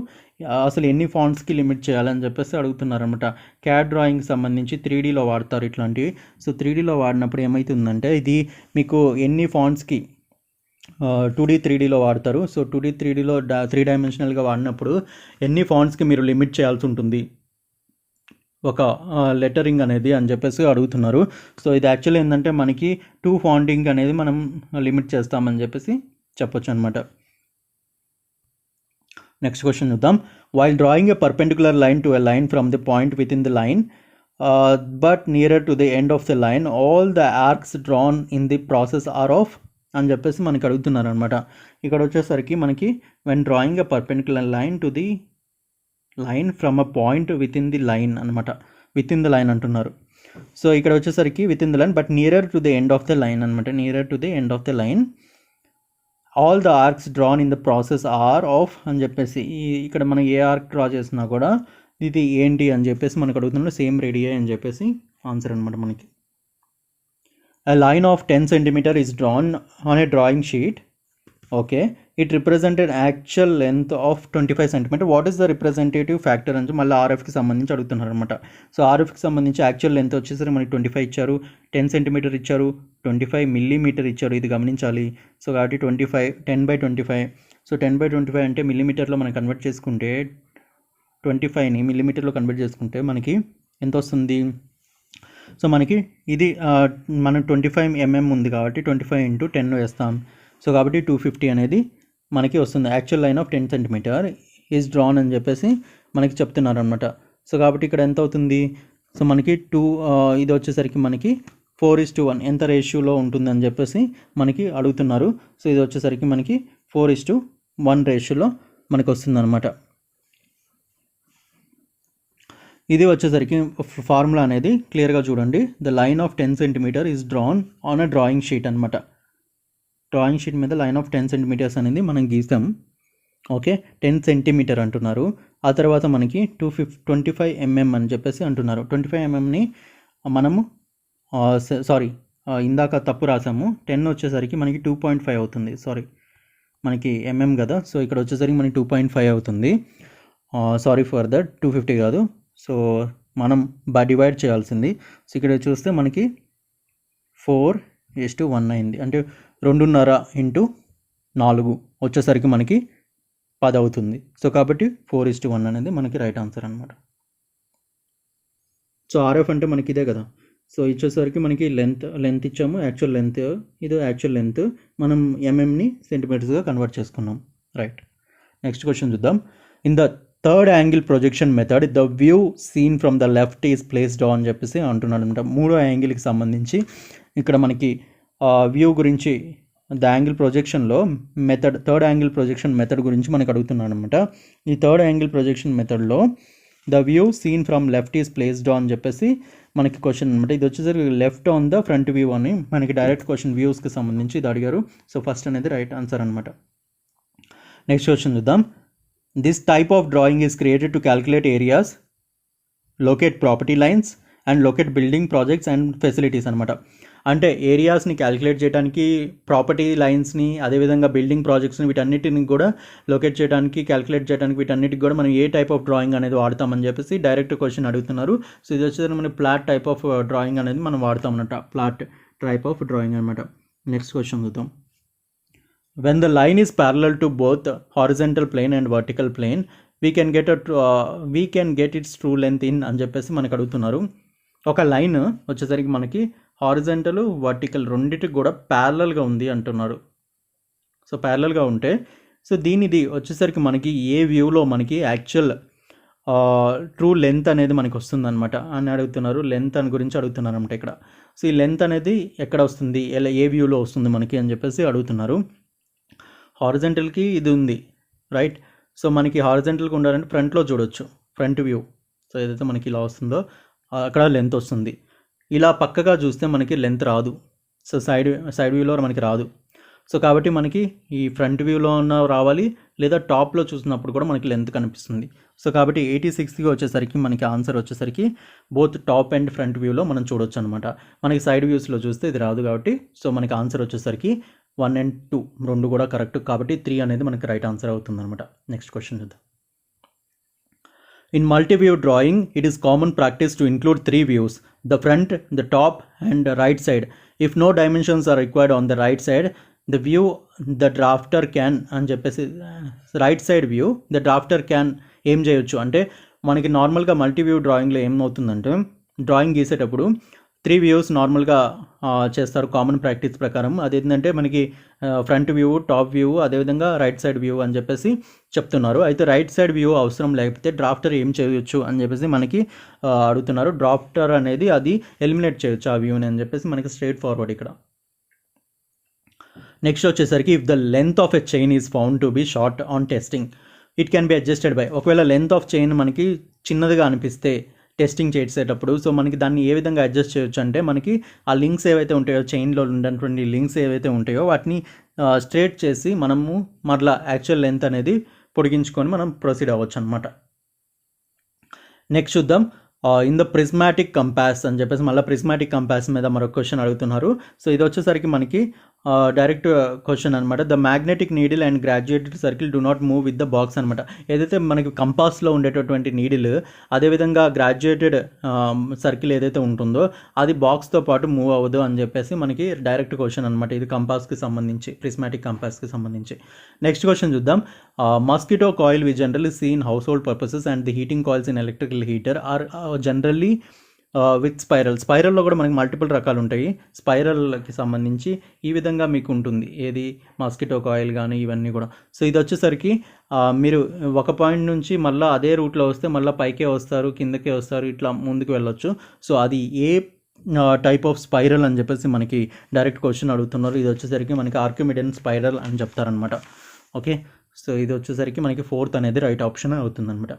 అసలు ఎన్ని ఫాంట్స్కి లిమిట్ చేయాలని చెప్పేసి అడుగుతున్నారు అనమాట. క్యాడ్ డ్రాయింగ్ సంబంధించి 3Dలో వాడతారు ఇట్లాంటివి. సో 3Dలో వాడినప్పుడు ఏమవుతుందంటే ఇది మీకు ఎన్ని ఫాంట్స్కి 2D 3Dలో వాడతారు. సో 2D 3Dలో 3 డైమెన్షనల్గా వాడినప్పుడు ఎన్ని ఫాంట్స్కి మీరు లిమిట్ చేయాల్సి ఉంటుంది ఒక లెటరింగ్ అనేది అని చెప్పేసి అడుగుతున్నారు. సో ఇది యాక్చువల్లీ ఏంటంటే మనకి 2 ఫాంటింగ్ అనేది మనం లిమిట్ చేస్తామని చెప్పేసి చెప్పొచ్చు అనమాట. నెక్స్ట్ క్వశ్చన్ చూద్దాం. While drawing a perpendicular line to a line from the point within the line but nearer to the end of the line all the arcs drawn in the process are off అని చెప్పేసి మనకి అడుగుతున్నారు అనమాట. ఇక్కడ వచ్చేసరికి మనకి when drawing a perpendicular line to the line from a point within the line అనమాట. With in the line అంటున్నారు. సో ఇక్కడ వచ్చేసరికి with in the line but nearer to the end of the line అనమాట. Nearer to the end of the line all the arcs drawn in the process are off అని చెప్పేసి ఇక్కడ మనం ఏ arc draw చేసినా కూడా ఇది ఏంటి అని చెప్పేసి మనకు అడుగుతున్నాడు. సేమ్ రేడియా అని చెప్పేసి ఆన్సర్ అనమాట మనకి. A line of 10 cm is drawn on a drawing sheet okay, it represented actual length of 25 centimeter. What is the representative factor అని మళ్ళీ ఆర్ఎఫ్కి సంబంధించి అడుగుతున్నారు అనమాట. సో ఆర్ఎఫ్కి సంబంధించి యాక్చువల్ లెంత్ వచ్చేసరికి మనకి 25 ఇచ్చారు, 10 సెంటీమీటర్ ఇచ్చారు, 25 మిల్లీమీటర్ ఇచ్చారు, ఇది గమనించాలి. సో కాబట్టి 25 10/25. సో 10/25 అంటే మిల్లీమీటర్లో మనం కన్వర్ట్ చేసుకుంటే 25ని మిల్లీమీటర్లో కన్వర్ట్ చేసుకుంటే మనకి ఎంత వస్తుంది? సో మనకి ఇది మనం 25 mm ఉంది కాబట్టి 25 × 10 వేస్తాం. సో కాబట్టి 250 అనేది మనకి వస్తుంది. Actual line of 10 centimeter is drawn అని చెప్పేసి మనకి చెప్తున్నారు అనమాట. సో కాబట్టి ఇక్కడ ఎంత అవుతుంది? సో మనకి ఇది వచ్చేసరికి మనకి 4:1 ఎంత రేషియోలో ఉంటుందని చెప్పేసి మనకి అడుగుతున్నారు. సో ఇది వచ్చేసరికి మనకి 4:1 రేషియోలో మనకి వస్తుంది అనమాట. ఇది వచ్చేసరికి ఫార్ములా అనేది క్లియర్గా చూడండి. The line of 10 centimeter is drawn on a drawing sheet అనమాట. డ్రాయింగ్ షీట్ మీద లైన్ ఆఫ్ 10 సెంటీమీటర్స్ అనేది మనం గీస్తాం. ఓకే, 10 సెంటీమీటర్ అంటున్నారు. ఆ తర్వాత మనకి 25 mm అని చెప్పేసి అంటున్నారు. 25 mmని మనము ఇందాక తప్పు రాసాము. 10 వచ్చేసరికి మనకి 2.5 అవుతుంది. మనకి mm కదా, సో ఇక్కడ వచ్చేసరికి మనకి 2.5 అవుతుంది. సారీ ఫర్ దట్, 250 కాదు. సో మనం డివైడ్ చేయాల్సింది. సో ఇక్కడ చూస్తే మనకి 4:1 అయింది, అంటే 2.5 × 4 వచ్చేసరికి మనకి 10 అవుతుంది. సో కాబట్టి 4:1 అనేది మనకి రైట్ ఆన్సర్ అనమాట. సో ఆర్ఎఫ్ అంటే మనకి ఇదే కదా. సో ఇచ్చేసరికి మనకి లెంత్ ఇచ్చాము, యాక్చువల్ లెంత్, ఇది యాక్చువల్ లెంత్, మనం ఎంఎంని సెంటీమీటర్స్గా కన్వర్ట్ చేసుకున్నాం. రైట్, నెక్స్ట్ క్వశ్చన్ చూద్దాం. In the third angle projection method the view seen from the left is placed on చెప్పేసి అంటున్నాడు అనమాట. మూడో యాంగిల్కి సంబంధించి ఇక్కడ మనకి వ్యూ గురించి ద యాంగిల్ ప్రొజెక్షన్లో థర్డ్ యాంగిల్ ప్రొజెక్షన్ మెథడ్ గురించి మనకు అడుగుతున్నాడు అనమాట. ఈ థర్డ్ యాంగిల్ ప్రొజెక్షన్ మెథడ్లో the view seen from left is placed on చెప్పేసి మనకి క్వశ్చన్ అనమాట. ఇది వచ్చేసరికి left on the front view అని మనకి డైరెక్ట్ క్వశ్చన్ వ్యూస్కి సంబంధించి ఇది అడిగారు. సో ఫస్ట్ అనేది రైట్ ఆన్సర్ అనమాట. నెక్స్ట్ క్వశ్చన్ చూద్దాం. This type of drawing is created to calculate areas, locate property lines and locate building projects and facilities అనమాట. అంటే ఏరియాస్ని క్యాలిక్యులేట్ చేయడానికి, ప్రాపర్టీ లైన్స్ని, అదేవిధంగా బిల్డింగ్ ప్రాజెక్ట్స్ని, వీటన్నిటిని కూడా లొకేట్ చేయడానికి, క్యాలిక్యులేట్ చేయడానికి, వీటన్నిటికి కూడా మనం ఏ టైప్ ఆఫ్ డ్రాయింగ్ అనేది వాడతామని చెప్పేసి డైరెక్ట్ క్వశ్చన్ అడుగుతున్నారు. సో ఇది వచ్చేసరికి మనం ప్లాట్ టైప్ ఆఫ్ డ్రాయింగ్ అనేది మనం వాడతాం అన్నమాట. ప్లాట్ టైప్ ఆఫ్ డ్రాయింగ్ అనమాట. నెక్స్ట్ క్వశ్చన్ చూద్దాం. When the line is parallel to both horizontal plane and vertical plane, we can get its true length in అని చెప్పేసి మనకు అడుగుతున్నారు. ఒక లైన్ వచ్చేసరికి మనకి హారిజంటల్, వర్టికల్ రెండింటికి కూడా ప్యారలల్గా ఉంది అంటున్నారు. సో ప్యారలల్గా ఉంటే సో దీనిది వచ్చేసరికి మనకి ఏ వ్యూలో మనకి యాక్చువల్ ట్రూ లెంత్ అనేది మనకి వస్తుందన్నమాట అని అడుగుతున్నారు. లెంత్ అని గురించి అడుగుతున్నారు అనమాట ఇక్కడ. సో ఈ లెంత్ అనేది ఎక్కడ వస్తుంది, ఏ వ్యూలో వస్తుంది మనకి అని చెప్పేసి అడుగుతున్నారు. హారిజంటల్కి ఇది ఉంది, రైట్. సో మనకి హారిజంటల్గా ఉండాలంటే ఫ్రంట్లో చూడొచ్చు, ఫ్రంట్ వ్యూ. సో ఏదైతే మనకి ఇలా వస్తుందో అక్కడ లెంత్ వస్తుంది. ఇలా పక్కగా చూస్తే మనకి లెంత్ రాదు. సో సైడ్ వ్యూలో మనకి రాదు. సో కాబట్టి మనకి ఈ ఫ్రంట్ వ్యూలో ఉన్న రావాలి, లేదా టాప్లో చూసినప్పుడు కూడా మనకి లెంత్ కనిపిస్తుంది. సో కాబట్టి 86కి వచ్చేసరికి మనకి ఆన్సర్ వచ్చేసరికి బోత్ టాప్ అండ్ ఫ్రంట్ వ్యూలో మనం చూడొచ్చు అనమాట. మనకి సైడ్ వ్యూస్లో చూస్తే ఇది రాదు కాబట్టి సో మనకి ఆన్సర్ వచ్చేసరికి 1 and 2 రెండు కూడా కరెక్ట్. కాబట్టి 3 అనేది మనకి రైట్ ఆన్సర్ అవుతుంది అనమాట. నెక్స్ట్ క్వశ్చన్ చూద్దాం. In multiview drawing it is common practice to include 3 views, the front, the top and right side. If no dimensions are required on the right side, the view the drafter can అని చెప్పేసి right side view the drafter can ఏం చేయొచ్చు అంటే మనకి నార్మల్గా మల్టీవ్యూ డ్రాయింగ్లో ఏమవుతుందంటే drawing గీసేటప్పుడు 3 views నార్మల్గా చేస్తారు కామన్ ప్రాక్టీస్ ప్రకారం. అదేంటంటే మనకి ఫ్రంట్ వ్యూ, టాప్ వ్యూ, అదేవిధంగా రైట్ సైడ్ వ్యూ అని చెప్పేసి చెప్తున్నారు. అయితే రైట్ సైడ్ వ్యూ అవసరం లేకపోతే డ్రాఫ్టర్ ఏం చేయొచ్చు అని చెప్పేసి మనకి అడుగుతున్నారు. డ్రాఫ్టర్ అనేది అది ఎలిమినేట్ చేయొచ్చు ఆ వ్యూని అని చెప్పేసి మనకి స్ట్రైట్ ఫార్వర్డ్ ఇక్కడ. నెక్స్ట్ వచ్చేసరికి if the length of a chain is found to be short on testing, it can be adjusted by. ఒకవేళ లెంత్ ఆఫ్ చైన్ మనకి చిన్నదిగా అనిపిస్తే టెస్టింగ్ చేసేటప్పుడు సో మనకి దాన్ని ఏ విధంగా అడ్జస్ట్ చేయొచ్చు అంటే మనకి ఆ లింక్స్ ఏవైతే ఉంటాయో, చైన్లో ఉన్నటువంటి లింక్స్ ఏవైతే ఉంటాయో వాటిని స్ట్రేట్ చేసి మనము మరలా యాక్చువల్ లెంత్ అనేది పొడిగించుకొని మనం ప్రొసీడ్ అవ్వచ్చు అనమాట. నెక్స్ట్ చూద్దాం. ఇన్ ద ప్రిస్మాటిక్ కంపాస్ అని చెప్పేసి మళ్ళీ ప్రిస్మాటిక్ కంపాస్ మీద మరొక క్వశ్చన్ అడుగుతున్నారు. సో ఇది వచ్చేసరికి మనకి డైరెక్ట్ క్వశ్చన్ అనమాట. The magnetic needle and graduated circle do not move with the box అనమాట. ఏదైతే మనకి కంపాస్లో ఉండేటటువంటి నీడిల్, అదేవిధంగా గ్రాడ్యుయేటెడ్ సర్కిల్ ఏదైతే ఉంటుందో అది బాక్స్తో పాటు మూవ్ అవ్వదు అని చెప్పేసి మనకి డైరెక్ట్ క్వశ్చన్ అనమాట. ఇది కంపాస్కి సంబంధించి, ప్రిస్మాటిక్ కంపాస్కి సంబంధించి. నెక్స్ట్ క్వశ్చన్ చూద్దాం. Mosquito coil we generally see in household purposes and the heating coils in electrical heater are generally with స్పైరల్లో కూడా మనకి మల్టిపుల్ రకాలు ఉంటాయి. స్పైరల్కి సంబంధించి ఈ విధంగా మీకు ఉంటుంది, ఏది మస్కిటో కాయిల్ కానీ ఇవన్నీ కూడా. సో ఇది వచ్చేసరికి మీరు ఒక పాయింట్ నుంచి మళ్ళీ అదే రూట్లో వస్తే మళ్ళీ పైకే వస్తారు, కిందకే వస్తారు, ఇట్లా ముందుకు వెళ్ళొచ్చు. సో అది ఏ టైప్ ఆఫ్ స్పైరల్ అని చెప్పేసి మనకి డైరెక్ట్ క్వశ్చన్ అడుగుతున్నారు. ఇది వచ్చేసరికి మనకి ఆర్కిమిడియన్ స్పైరల్ అని చెప్తారనమాట. ఓకే, సో ఇది వచ్చేసరికి మనకి 4th అనేది రైట్ ఆప్షన్ అవుతుందన్నమాట.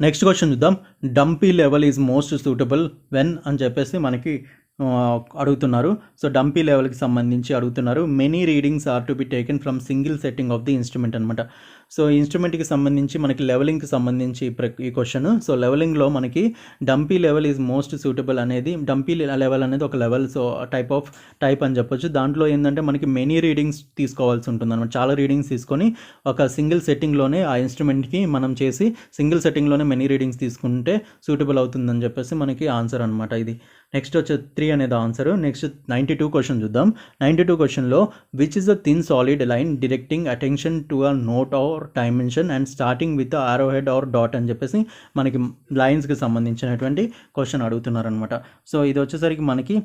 నెక్స్ట్ క్వశ్చన్ చూద్దాం. Dumpy level is most suitable when అని చెప్పేసి మనకి అడుగుతున్నారు. సో డంపీ లెవెల్కి సంబంధించి అడుగుతున్నారు. Many readings are to be taken from single setting of the instrument అనమాట. సో ఇన్స్ట్రుమెంట్కి సంబంధించి మనకి లెవెలింగ్కి సంబంధించి ఈ క్వశ్చన్. సో లెవెలింగ్లో మనకి dumpy level is most suitable అనేది, డంపీ లెవెల్ అనేది ఒక లెవెల్, సో టైప్ అని చెప్పొచ్చు. దాంట్లో ఏంటంటే మనకి మెనీ రీడింగ్స్ తీసుకోవాల్సి ఉంటుంది అనమాట. చాలా రీడింగ్స్ తీసుకొని ఒక సింగిల్ సెట్టింగ్లోనే ఆ ఇన్స్ట్రుమెంట్కి మనం చేసి సింగిల్ సెట్టింగ్లోనే మెనీ రీడింగ్స్ తీసుకుంటే సూటబుల్ అవుతుందని చెప్పేసి మనకి ఆన్సర్ అనమాట ఇది. నెక్స్ట్ వచ్చే 3 అనేది ఆన్సర్. నెక్స్ట్ 92 క్వశ్చన్ చూద్దాం. 92 క్వశ్చన్లో which is the thin solid line directing attention to a note or dimension and starting with arrow head or dot అని చెప్పేసి మనకి లైన్స్కి సంబంధించినటువంటి క్వశ్చన్ అడుగుతున్నారనమాట. సో ఇది వచ్చేసరికి మనకి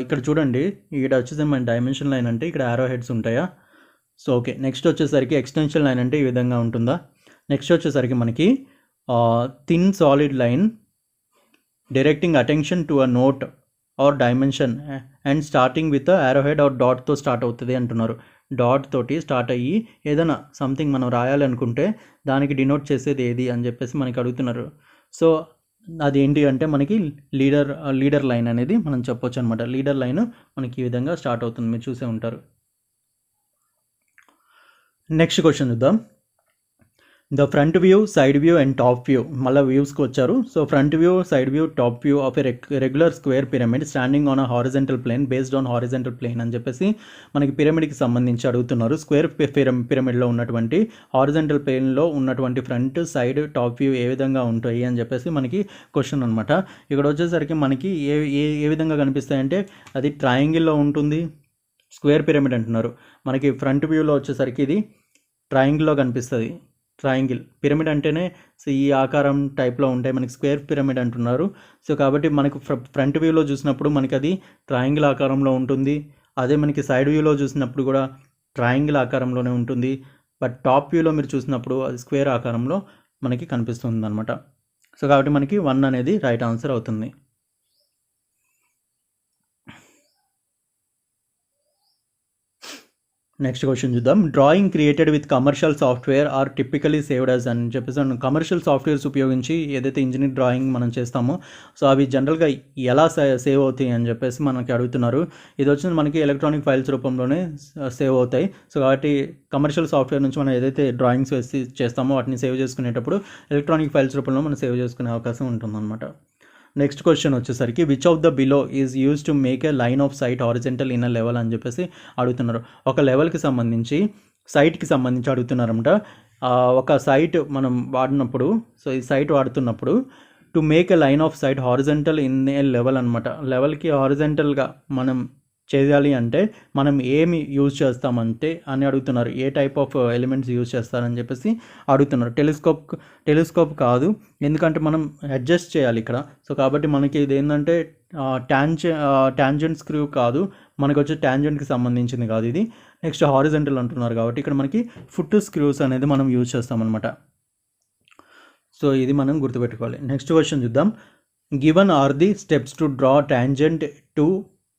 ఇక్కడ చూడండి, ఇక్కడ వచ్చేసరికి మన డైమెన్షన్ లైన్ అంటే ఇక్కడ ఆరో హెడ్స్ ఉంటాయా. సో ఓకే, నెక్స్ట్ వచ్చేసరికి ఎక్స్టెన్షన్ లైన్ అంటే ఈ విధంగా ఉంటుందా. నెక్స్ట్ వచ్చేసరికి మనకి thin solid line directing attention to a note or dimension and starting with arrow head are డాట్తో start అవుతుంది అంటున్నారు. డాట్ తోటి స్టార్ట్ అయ్యి ఏదైనా సంథింగ్ మనం రాయాలనుకుంటే దానికి డినోట్ చేసేది ఏది అని చెప్పేసి మనకి అడుగుతున్నారు. సో అది ఏంటి అంటే మనకి లీడర్ లైన్ అనేది మనం చెప్పొచ్చు అనమాట. లీడర్ లైన్ మనకి ఈ విధంగా స్టార్ట్ అవుతుంది, మీరు చూసే ఉంటారు. నెక్స్ట్ క్వశ్చన్ చూద్దాం. The front view, side view and top view, మళ్ళీ వ్యూస్కి వచ్చారు. So front view, side view, top view of a regular square pyramid standing on a horizontal plane based on horizontal plane అని చెప్పేసి మనకి పిరమిడ్కి సంబంధించి అడుగుతున్నారు. Square పిరమిడ్లో ఉన్నటువంటి హారిజెంటల్ ప్లేన్లో ఉన్నటువంటి ఫ్రంట్, సైడ్, టాప్ వ్యూ ఏ విధంగా ఉంటాయి అని చెప్పేసి మనకి క్వశ్చన్ అనమాట. ఇక్కడ వచ్చేసరికి మనకి ఏ విధంగా కనిపిస్తాయంటే అది ట్రయాంగిల్లో ఉంటుంది. స్క్వేర్ పిరమిడ్ అంటున్నారు. మనకి ఫ్రంట్ వ్యూలో వచ్చేసరికి ఇది ట్రయాంగిల్లో కనిపిస్తుంది. ట్రయాంగిల్ పిరమిడ్ అంటేనే సో ఈ ఆకారం టైప్లో ఉంటాయి, మనకి స్క్వేర్ పిరమిడ్ అంటున్నారు. సో కాబట్టి మనకు ఫ్రంట్ వ్యూలో చూసినప్పుడు మనకి అది ట్రయాంగిల్ ఆకారంలో ఉంటుంది. అదే మనకి సైడ్ వ్యూలో చూసినప్పుడు కూడా ట్రయాంగిల్ ఆకారంలోనే ఉంటుంది. బట్ టాప్ వ్యూలో మీరు చూసినప్పుడు అది స్క్వేర్ ఆకారంలో మనకి కనిపిస్తుంది అనమాట. సో కాబట్టి మనకి 1 అనేది రైట్ ఆన్సర్ అవుతుంది. నెక్స్ట్ క్వశ్చన్ చూద్దాం. Drawing created with commercial software or typically saved as అని చెప్పేసి కమర్షియల్ సాఫ్ట్వేర్స్ ఉపయోగించి ఏదైతే ఇంజనీర్ డ్రాయింగ్ మనం చేస్తామో సో అవి జనరల్గా ఎలా సేవ్ అవుతాయి అని చెప్పేసి మనకి అడుగుతున్నారు. ఇది వచ్చి మనకి ఎలక్ట్రానిక్ ఫైల్స్ రూపంలోనే సేవ్ అవుతాయి. సో కాబట్టి కమర్షియల్ సాఫ్ట్వేర్ నుంచి మనం ఏదైతే డ్రాయింగ్స్ వేసి చేస్తామో వాటిని సేవ్ చేసుకునేటప్పుడు ఎలక్ట్రానిక్ ఫైల్స్ రూపంలో మనం సేవ్ చేసుకునే అవకాశం ఉంటుందన్నమాట. నెక్స్ట్ క్వశ్చన్ వచ్చేసరికి which of the below is use to make a line of sight horizontal in a level అని చెప్పేసి అడుగుతున్నారు. ఒక లెవెల్కి సంబంధించి సైట్కి సంబంధించి అడుగుతున్నారన్నమాట. ఒక సైట్ మనం వాడినప్పుడు, సో ఈ సైట్ వాడుతున్నప్పుడు to make a line of sight horizontal in a level అనమాట. లెవెల్కి హారిజెంటల్గా మనం చేయాలి అంటే మనం ఏమి యూజ్ చేస్తామంటే అని అడుగుతున్నారు. ఏ టైప్ ఆఫ్ ఎలిమెంట్స్ యూజ్ చేస్తారని చెప్పేసి అడుగుతున్నారు. టెలిస్కోప్ కాదు, ఎందుకంటే మనం అడ్జస్ట్ చేయాలి ఇక్కడ. సో కాబట్టి మనకి ఇది ఏంటంటే ట్యాంజెంట్ స్క్రూ కాదు, మనకు వచ్చే ట్యాంజెంట్కి సంబంధించింది కాదు ఇది. నెక్స్ట్ హారిజెంటల్ అంటున్నారు కాబట్టి ఇక్కడ మనకి ఫుట్ స్క్రూస్ అనేది మనం యూజ్ చేస్తామన్నమాట. సో ఇది మనం గుర్తుపెట్టుకోవాలి. నెక్స్ట్ క్వశ్చన్ చూద్దాం. Given are the steps to draw tangent to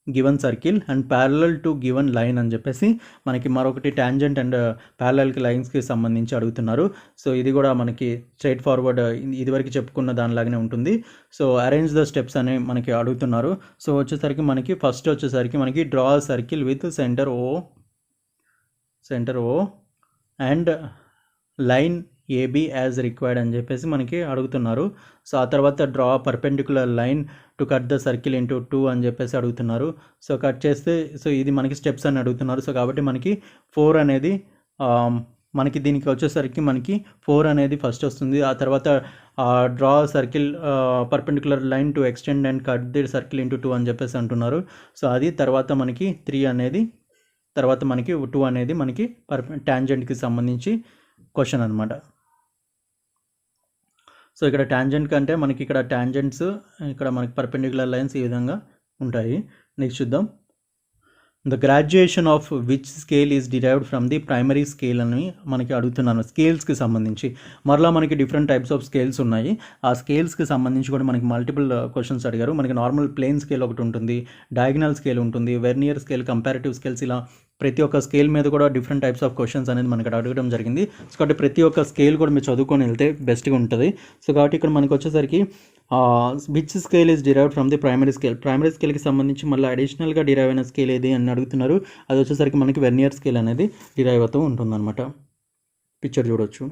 given circle and parallel to given line అని చెప్పేసి మనకి మరొకటి ట్యాంజెంట్ అండ్ ప్యారలల్కి లైన్స్కి సంబంధించి అడుగుతున్నారు. సో ఇది కూడా మనకి స్ట్రైట్ ఫార్వర్డ్ ఇదివరకు చెప్పుకున్న దానిలాగానే ఉంటుంది. సో అరేంజ్ ద స్టెప్స్ అని మనకి అడుగుతున్నారు. సో వచ్చేసరికి మనకి ఫస్ట్ వచ్చేసరికి మనకి draw circle with center O and line AB as required అని చెప్పేసి మనకి అడుగుతున్నారు. సో ఆ తర్వాత draw perpendicular line to cut the circle into 2 అని చెప్పేసి అడుగుతున్నారు. సో కట్ చేస్తే సో ఇది మనకి స్టెప్స్ అని అడుగుతున్నారు. సో కాబట్టి మనకి 4 అనేది మనకి దీనికి వచ్చేసరికి మనకి 4 అనేది ఫస్ట్ వస్తుంది. ఆ తర్వాత draw circle perpendicular line to extend and cut the circle into 2 అని చెప్పేసి అంటున్నారు. సో అది తర్వాత మనకి 3 అనేది, తర్వాత మనకి 2 అనేది మనకి ట్యాంజెంట్కి సంబంధించి క్వశ్చన్ అనమాట. సో ఇక్కడ ట్యాంజెంట్ కంటే మనకి ఇక్కడ ట్యాంజెంట్స్, ఇక్కడ మనకి పర్పెండిక్యులర్ లైన్స్ ఈ విధంగా ఉంటాయి. నెక్స్ట్ చూద్దాం. The graduation of which scale is derived from the primary scale అని మనకి అడుగుతున్నాను. స్కేల్స్కి సంబంధించి మరలా మనకి డిఫరెంట్ టైప్స్ ఆఫ్ స్కేల్స్ ఉన్నాయి. ఆ స్కేల్స్కి సంబంధించి కూడా మనకి మల్టిపుల్ క్వశ్చన్స్ అడిగారు. మనకి నార్మల్ ప్లేన్ స్కేల్ ఒకటి ఉంటుంది, డయాగ్నల్ స్కేల్ ఉంటుంది, వెర్నియర్ స్కేల్, కంపారిటివ్ స్కేల్స్, ఇలా ప్రతి ఒక్క స్కేల్ మీద కూడా డిఫరెంట్ టైప్స్ ఆఫ్ క్వశ్చన్స్ అనేది మనకి అడగడం జరిగింది. సో కాబట్టి ప్రతి ఒక్క స్కేల్ కూడా మీరు చదువుకొని వెళ్తే బెస్ట్గా ఉంటుంది. సో కాబట్టి ఇక్కడ మనకి వచ్చేసరికి which scale is derived from the primary scale, primary స్కేల్కి సంబంధించి మళ్ళీ అడిషనల్గా డిరైవ్ అయిన స్కేల్ ఏది అని అడుగుతున్నారు. అది వచ్చేసరికి మనకి వెర్నియర్ స్కేల్ అనేది డిరైవ్ అవుతూ ఉంటుందన్నమాట. పిక్చర్ చూడొచ్చు.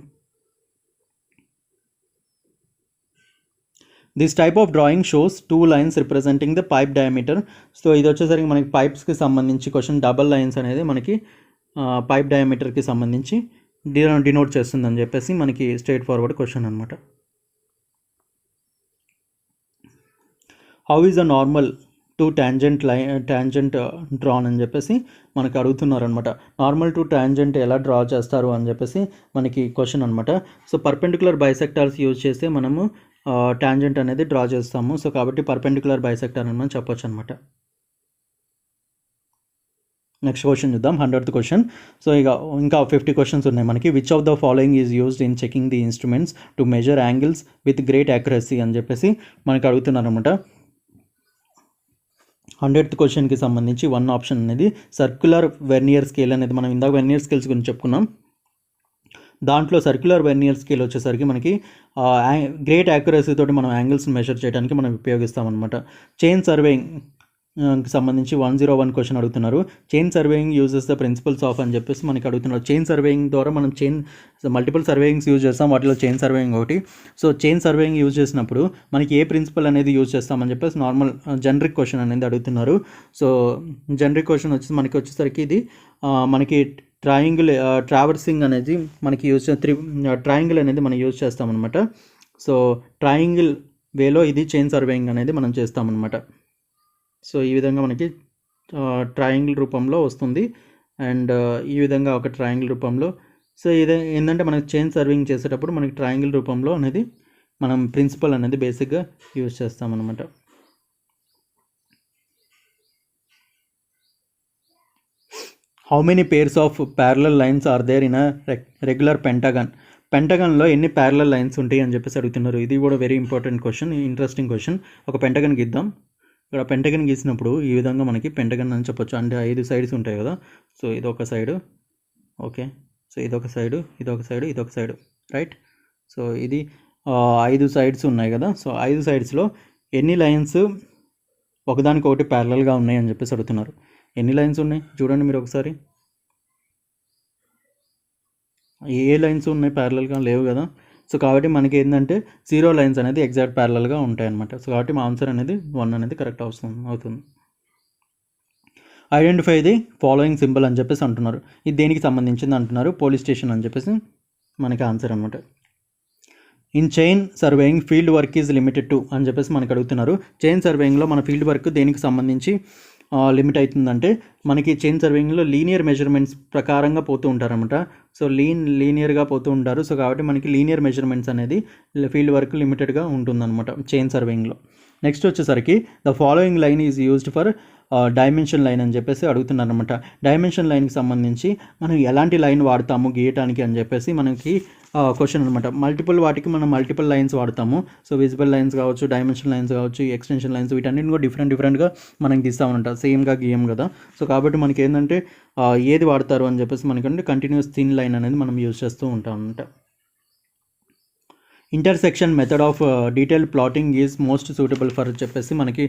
This type of drawing shows 2 lines representing the pipe diameter. So ఇది వచ్చేసరికి మనకి పైప్స్కి సంబంధించి క్వశ్చన్, డబల్ లైన్స్ అనేది మనకి పైప్ డయామీటర్కి సంబంధించి డినోట్ చేస్తుందని చెప్పేసి మనకి స్ట్రైట్ ఫార్వర్డ్ క్వశ్చన్ అనమాట. How is a normal to tangent drawn అని చెప్పేసి మనకి అడుగుతున్నారు అనమాట. నార్మల్ టు ట్యాంజెంట్ ఎలా డ్రా చేస్తారు అని చెప్పేసి మనకి క్వశ్చన్ అనమాట. సో పర్పెండిక్యులర్ బైసెక్టార్స్ యూజ్ చేస్తే మనము ట్యాంజెంట్ అనేది డ్రా చేస్తాము. సో కాబట్టి పర్పెండిక్యులర్ బైసెక్టార్ అని మనం చెప్పొచ్చు అనమాట. నెక్స్ట్ క్వశ్చన్ చూద్దాం. 100th question. సో ఇంకా 50 క్వశ్చన్స్ ఉన్నాయి మనకి. Which of the following is used in checking the instruments to measure angles with great accuracy అని చెప్పేసి మనకి అడుగుతున్నారు అనమాట. 100th క్వశ్చన్కి సంబంధించి 1 ఆప్షన్ అనేది సర్క్యులర్ వెర్నియర్ స్కేల్ అనేది, మనం ఇందాక వెర్నియర్ స్కేల్స్ గురించి చెప్పుకున్నాం. దాంట్లో సర్క్యులర్ వెర్నియర్ స్కేల్ వచ్చేసరికి మనకి గ్రేట్ యాక్యురసీ తోటి మనం యాంగిల్స్ని మెజర్ చేయడానికి మనం ఉపయోగిస్తామన్నమాట. చైన్ సర్వేయింగ్ సంబంధించి 101 క్వశ్చన్ అడుగుతున్నారు. Chain surveying uses the principles of అని చెప్పేసి మనకి అడుగుతున్నారు. చైన్ సర్వేయింగ్ ద్వారా మనం మల్టిపుల్ సర్వేయింగ్స్ యూజ్ చేస్తాం, వాటిలో చైన్ సర్వేయింగ్ ఒకటి. సో చైన్ సర్వేయింగ్ యూజ్ చేసినప్పుడు మనకి ఏ ప్రిన్సిపల్ అనేది యూజ్ చేస్తామని చెప్పేసి నార్మల్ జనరిక్ క్వశ్చన్ అనేది అడుగుతున్నారు. సో జనరిక్ క్వశ్చన్ మనకి వచ్చేసరికి ఇది మనకి ట్రావర్సింగ్ అనేది మనకి ట్రయాంగిల్ అనేది మనం యూజ్ చేస్తామన్నమాట. సో ట్రయాంగిల్ వేలో ఇది చైన్ సర్వేయింగ్ అనేది మనం చేస్తామన్నమాట. సో ఈ విధంగా మనకి ట్రయాంగిల్ రూపంలో వస్తుంది. అండ్ ఈ విధంగా ఒక ట్రయాంగిల్ రూపంలో. సో ఇది ఏంటంటే మనకి చైన్ సర్వింగ్ చేసేటప్పుడు మనకి ట్రయాంగిల్ రూపంలో అనేది మనం ప్రిన్సిపల్ అనేది బేసిక్గా యూజ్ చేస్తామన్నమాట. How many pairs of parallel lines are there in a regular పెంటగన్లో ఎన్ని ప్యారలల్ లైన్స్ ఉంటాయి అని చెప్పేసి అడుగుతున్నారు. ఇది కూడా very important question, interesting question. ఒక పెంటగన్ గీద్దాం. ఇక్కడ పెంటగన్ గీసినప్పుడు ఈ విధంగా మనకి పెంటగన్ అని చెప్పొచ్చు. అంటే 5 సైడ్స్ ఉంటాయి కదా. సో ఇదొక సైడు, ఓకే. సో ఇదొక సైడు, ఇదొక సైడు, ఇదొక సైడు, రైట్. సో ఇది 5 సైడ్స్ ఉన్నాయి కదా. సో 5 సైడ్స్లో ఎన్ని లైన్స్ ఒకదానికొకటి ప్యారలల్గా ఉన్నాయి అని చెప్పేసి అడుగుతున్నారు. ఎన్ని లైన్స్ ఉన్నాయి చూడండి మీరు ఒకసారి. ఏ లైన్స్ ఉన్నాయి ప్యారలల్గా? లేవు కదా. సో కాబట్టి మనకి ఏంటంటే 0 లైన్స్ అనేది ఎగ్జాక్ట్ ప్యారలల్గా ఉంటాయి అనమాట. సో కాబట్టి మా ఆన్సర్ అనేది 1 అనేది కరెక్ట్ అవుతుంది. ఐడెంటిఫై ది ఫాలోయింగ్ సింబల్ అని చెప్పేసి అంటున్నారు. ఇది దేనికి సంబంధించింది అంటున్నారు. పోలీస్ స్టేషన్ అని చెప్పేసి మనకి ఆన్సర్ అనమాట. In chain surveying field work is limited to అని చెప్పేసి మనకి అడుగుతున్నారు. చైన్ సర్వేయింగ్లో మన ఫీల్డ్ వర్క్ దేనికి సంబంధించి లిమిట్ అవుతుందంటే మనకి చైన్ సర్వేయింగ్లో లీనియర్ మెజర్మెంట్స్ ప్రకారంగా పోతూ ఉంటారన్నమాట. సో లీనియర్గా పోతూ ఉంటారు. సో కాబట్టి మనకి లీనియర్ మెజర్మెంట్స్ అనేది ఫీల్డ్ వర్క్ లిమిటెడ్గా ఉంటుందన్నమాట చైన్ సర్వేయింగ్లో. నెక్స్ట్ వచ్చేసరికి the following line is used for dimension line అని చెప్పేసి అడుగుతున్నారు అనమాట. డైమెన్షన్ లైన్కి సంబంధించి మనం ఎలాంటి లైన్ వాడతాము గీయటానికి అని చెప్పేసి మనకి క్వశ్చన్ అనమాట. వాటికి మనం మల్టిపుల్ లైన్స్ వాడతాము. సో విజిబుల్ లైన్స్ కావచ్చు, డైమెన్షన్ లైన్స్ కావచ్చు, ఎక్స్టెన్షన్ లైన్స్, వీటన్నిటిని కూడా డిఫరెంట్గా మనం గీస్తామన్నమాట. సేమ్గా గీయం కదా. సో కాబట్టి మనకి ఏంటంటే ఏది వాడతారు అని చెప్పేసి మనకంటే కంటిన్యూస్ థిన్ లైన్ అనేది మనం యూజ్ చేస్తూ ఉంటాం అనమాట. Intersection method of detail plotting is most suitable for చెప్పేసి మనకి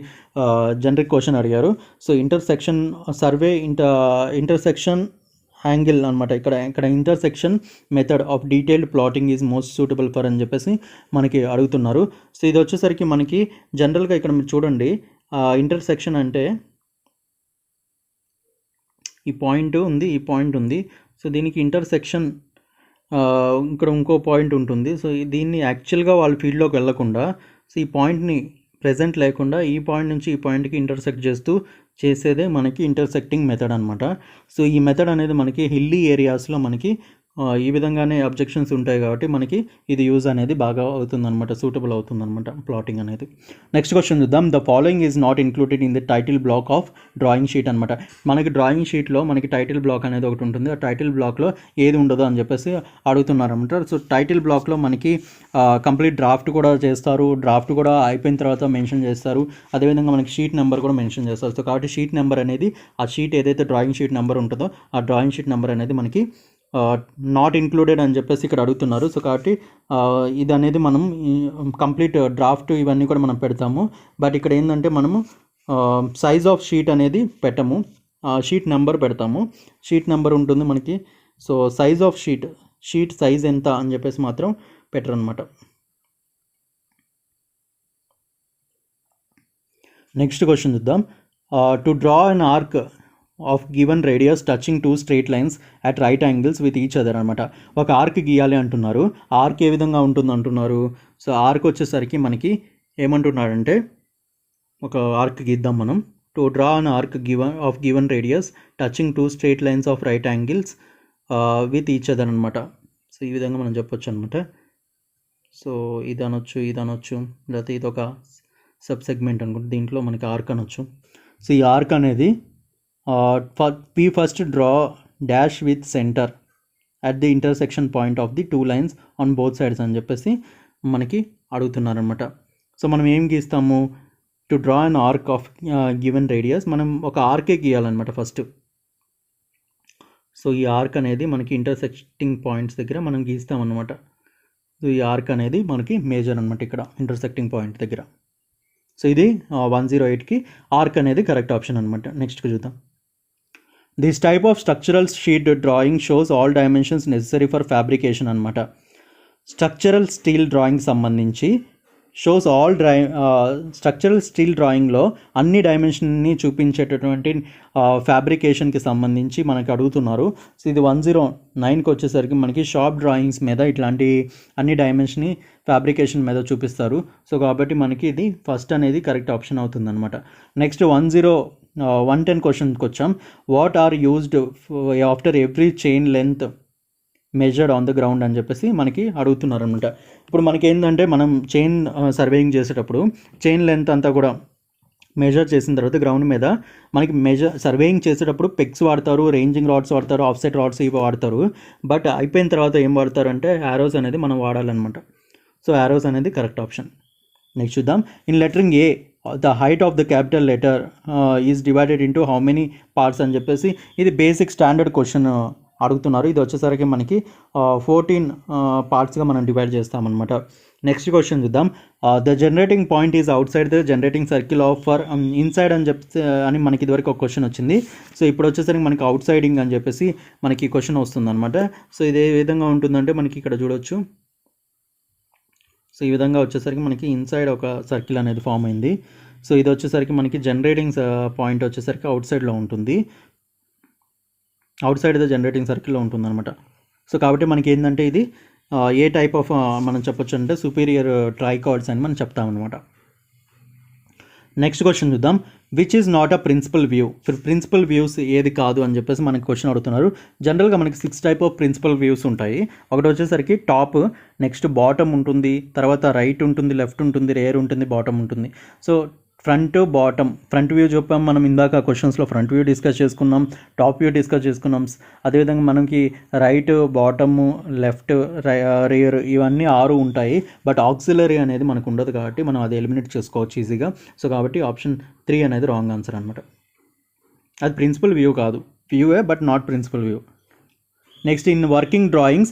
జనరిక్ క్వశ్చన్ అడిగారు. సో ఇంటర్సెక్షన్ యాంగిల్ అనమాట. ఇక్కడ intersection method of detailed plotting is most suitable for అని చెప్పేసి మనకి అడుగుతున్నారు. సో ఇది వచ్చేసరికి మనకి జనరల్గా ఇక్కడ మీరు చూడండి, ఇంటర్సెక్షన్ అంటే ఈ పాయింట్ ఉంది. సో దీనికి ఇంటర్సెక్షన్ ఇక్కడ ఇంకో పాయింట్ ఉంటుంది. సో దీన్ని యాక్చువల్గా వాళ్ళ ఫీల్డ్లోకి వెళ్ళకుండా, సో ఈ పాయింట్ని ప్రెజెంట్ లేకుండా ఈ పాయింట్ నుంచి ఈ పాయింట్కి ఇంటర్సెక్ట్ చేసేదే మనకి ఇంటర్సెక్టింగ్ మెథడ్ అనమాట. సో ఈ మెథడ్ అనేది మనకి హిల్లీ ఏరియాస్లో మనకి ఈ విధంగానే అబ్జెక్షన్స్ ఉంటాయి కాబట్టి మనకి ఇది యూజ్ అనేది బాగా అవుతుందన్నమాట, సూటబుల్ అవుతుందన్నమాట ప్లాటింగ్ అనేది. నెక్స్ట్ క్వశ్చన్ చూద్దాం. The following is not included in the title black of drawing sheet అనమాట. మనకి డ్రాయింగ్ షీట్లో మనకి టైటిల్ బ్లాక్ అనేది ఒకటి ఉంటుంది. ఆ టైటిల్ బ్లాక్లో ఏది ఉండదు అని చెప్పేసి అడుగుతున్నారనమాట. సో టైటిల్ బ్లాక్లో మనకి కంప్లీట్ డ్రాఫ్ట్ కూడా చేస్తారు, డ్రాఫ్ట్ కూడా అయిపోయిన తర్వాత మెన్షన్ చేస్తారు, అదేవిధంగా మనకి షీట్ నెంబర్ కూడా మెన్షన్ చేస్తారు. సో కాబట్టి షీట్ నెంబర్ అనేది ఆ షీట్ ఏదైతే డ్రాయింగ్ షీట్ నెంబర్ ఉంటుందో ఆ డ్రాయింగ్ షీట్ నెంబర్ అనేది మనకి నాట్ ఇంక్లూడెడ్ అని చెప్పేసి ఇక్కడ అడుగుతున్నారు. సో కాబట్టి ఇది అనేది మనం కంప్లీట్ డ్రాఫ్ట్ ఇవన్నీ కూడా మనం పెడతాము. బట్ ఇక్కడ ఏంటంటే మనము సైజ్ ఆఫ్ షీట్ అనేది పెట్టము, షీట్ నెంబర్ పెడతాము. షీట్ నెంబర్ ఉంటుంది మనకి. So size of sheet size ఎంత అని చెప్పేసి మాత్రం పెట్టరు అనమాట. నెక్స్ట్ క్వశ్చన్ చూద్దాం. To draw an arc of given radius touching 2 straight lines at right angles with each other అనమాట. ఒక ఆర్క్ గీయాలి అంటున్నారు. ఆర్క్ ఏ విధంగా ఉంటుంది అంటున్నారు. సో ఆర్క్ వచ్చేసరికి మనకి ఏమంటున్నాడంటే, ఒక ఆర్క్ గీద్దాం మనం. To draw an arc given radius touching 2 straight lines of right angles with each other అనమాట. సో ఈ విధంగా మనం చెప్పొచ్చు అనమాట. సో ఇది అనొచ్చు, లేకపోతే ఇది ఒక సబ్ సెగ్మెంట్ అనుకుంటే దీంట్లో మనకి ఆర్క్ అనొచ్చు. సో ఈ ఆర్క్ అనేది we first draw dash with center at the intersection point of the 2 lines on both sides అని చెప్పేసి మనకి అడుగుతున్నారనమాట. సో మనం ఏం గీస్తాము, to draw an arc of given radius, మనం ఒక ఆర్కే గీయాలన్నమాట ఫస్ట్. సో ఈ ఆర్క్ అనేది మనకి ఇంటర్సెక్టింగ్ పాయింట్స్ దగ్గర మనం గీస్తామన్నమాట. సో ఈ ఆర్క్ అనేది మనకి మేజర్ అనమాట ఇక్కడ ఇంటర్సెక్టింగ్ పాయింట్ దగ్గర. సో ఇది 108కి ఆర్క్ అనేది కరెక్ట్ ఆప్షన్ అనమాట. నెక్స్ట్కి చూద్దాం. This type of structural sheet drawing shows all dimensions necessary for fabrication అనమాట. స్ట్రక్చరల్ స్టీల్ డ్రాయింగ్ సంబంధించి షోస్ స్ట్రక్చరల్ స్టీల్ డ్రాయింగ్లో అన్ని డైమెన్షన్ని చూపించేటటువంటి ఫ్యాబ్రికేషన్కి సంబంధించి మనకి అడుగుతున్నారు. సో ఇది 109కి వచ్చేసరికి మనకి షాప్ డ్రాయింగ్స్ మీద ఇట్లాంటి అన్ని డైమెన్షన్ని ఫ్యాబ్రికేషన్ మీద చూపిస్తారు. సో కాబట్టి మనకి ఇది ఫస్ట్ అనేది కరెక్ట్ ఆప్షన్ అవుతుందన్నమాట. నెక్స్ట్ 110 క్వశ్చన్కి వచ్చాం. What are used after every chain length measured on the ground అని చెప్పేసి మనకి అడుగుతున్నారు అనమాట. ఇప్పుడు మనకి ఏంటంటే, మనం చైన్ సర్వేయింగ్ చేసేటప్పుడు చైన్ లెంత్ అంతా కూడా మెజర్ చేసిన తర్వాత గ్రౌండ్ మీద మనకి సర్వేయింగ్ చేసేటప్పుడు పెగ్స్ వాడతారు, రేంజింగ్ రాడ్స్ వాడతారు, ఆఫ్సెట్ రాడ్స్ ఇవి వాడతారు. బట్ అయిపోయిన తర్వాత ఏం వాడతారు అంటే యారోస్ అనేది మనం వాడాలన్నమాట. సో యారోస్ అనేది కరెక్ట్ ఆప్షన్. నెక్స్ట్ చూద్దాం. In lettering A the height of the capital letter is divided into how many parts అని చెప్పేసి ఇది బేసిక్ స్టాండర్డ్ క్వశ్చన్ అడుగుతున్నారు. ఇది వచ్చేసరికి మనకి 14 పార్ట్స్గా మనం డివైడ్ చేస్తామన్నమాట. నెక్స్ట్ క్వశ్చన్ చూద్దాం. The generating point is out side the generating circle of for inside అని మనకి ఇదివరకు ఒక క్వశ్చన్ వచ్చింది. సో ఇప్పుడు వచ్చేసరికి మనకి అవుట్ సైడింగ్ అని చెప్పేసి మనకి క్వశ్చన్ వస్తుందన్నమాట. సో ఇది ఏ విధంగా ఉంటుందంటే మనకి ఇక్కడ చూడొచ్చు. సో ఈ విధంగా వచ్చేసరికి మనకి ఇన్సైడ్ ఒక సర్కిల్ అనేది ఫామ్ అయింది. సో ఇది వచ్చేసరికి మనకి జనరేటింగ్ పాయింట్ వచ్చేసరికి అవుట్ సైడ్లో ఉంటుంది, అవుట్ సైడ్ ద జనరేటింగ్ సర్కిల్లో ఉంటుంది అనమాట. సో కాబట్టి మనకి ఏంటంటే ఇది ఏ టైప్ ఆఫ్ మనం చెప్పొచ్చు అంటే సుపీరియర్ ట్రైకార్డ్స్ అని మనం చెప్తామన్నమాట. నెక్స్ట్ క్వశ్చన్ చూద్దాం. Which is not a principal view. Principal views ఏది కాదు అని చెప్పేసి మనకి క్వశ్చన్ అడుగుతున్నారు. జనరల్గా మనకి 6 టైప్ ఆఫ్ ప్రిన్సిపల్ వ్యూస్ ఉంటాయి. ఒకటి వచ్చేసరికి టాప్, నెక్స్ట్ బాటమ్ ఉంటుంది, తర్వాత రైట్ ఉంటుంది, లెఫ్ట్ ఉంటుంది, రేర్ ఉంటుంది, బాటమ్ ఉంటుంది. సో ఫ్రంట్ వ్యూ చెప్పాం మనం ఇందాక క్వశ్చన్స్లో. ఫ్రంట్ వ్యూ డిస్కస్ చేసుకున్నాం, టాప్ వ్యూ డిస్కస్ చేసుకున్నాం. అదేవిధంగా మనకి రైట్, బాటమ్, లెఫ్ట్, రేర్ ఇవన్నీ 6 ఉంటాయి. బట్ ఆక్సిలరీ అనేది మనకు ఉండదు కాబట్టి మనం అది ఎలిమినేట్ చేసుకోవచ్చు ఈజీగా. సో కాబట్టి ఆప్షన్ 3 అనేది రాంగ్ ఆన్సర్ అనమాట. అది ప్రిన్సిపల్ వ్యూ కాదు, వ్యూవే but not principal view. Next, in working drawings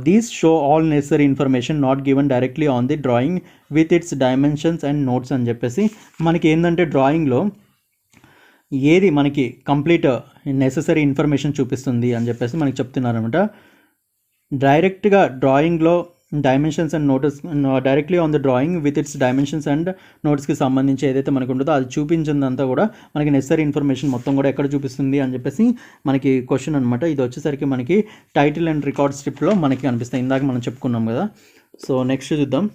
these show all necessary information not given directly on the drawing with its dimensions and notes అని చెప్పేసి మనకి ఏంటంటే డ్రాయింగ్లో ఏది మనకి కంప్లీట్ నెససరీ ఇన్ఫర్మేషన్ చూపిస్తుంది అని చెప్పేసి మనకి చెప్తున్నారనమాట. డైరెక్ట్గా డ్రాయింగ్లో dimensions and notes directly on the drawing with its dimensions and నోట్స్కి సంబంధించి ఏదైతే మనకు ఉంటుందో అది చూపించిందంతా కూడా మనకి నెసరీ ఇన్ఫర్మేషన్ మొత్తం కూడా ఎక్కడ చూపిస్తుంది అని చెప్పేసి మనకి క్వశ్చన్ అనమాట. ఇది వచ్చేసరికి మనకి టైటిల్ అండ్ రికార్డ్ స్ట్రిప్లో మనకి కనిపిస్తాయి, ఇందాక మనం చెప్పుకున్నాం కదా. సో నెక్స్ట్ చూద్దాం.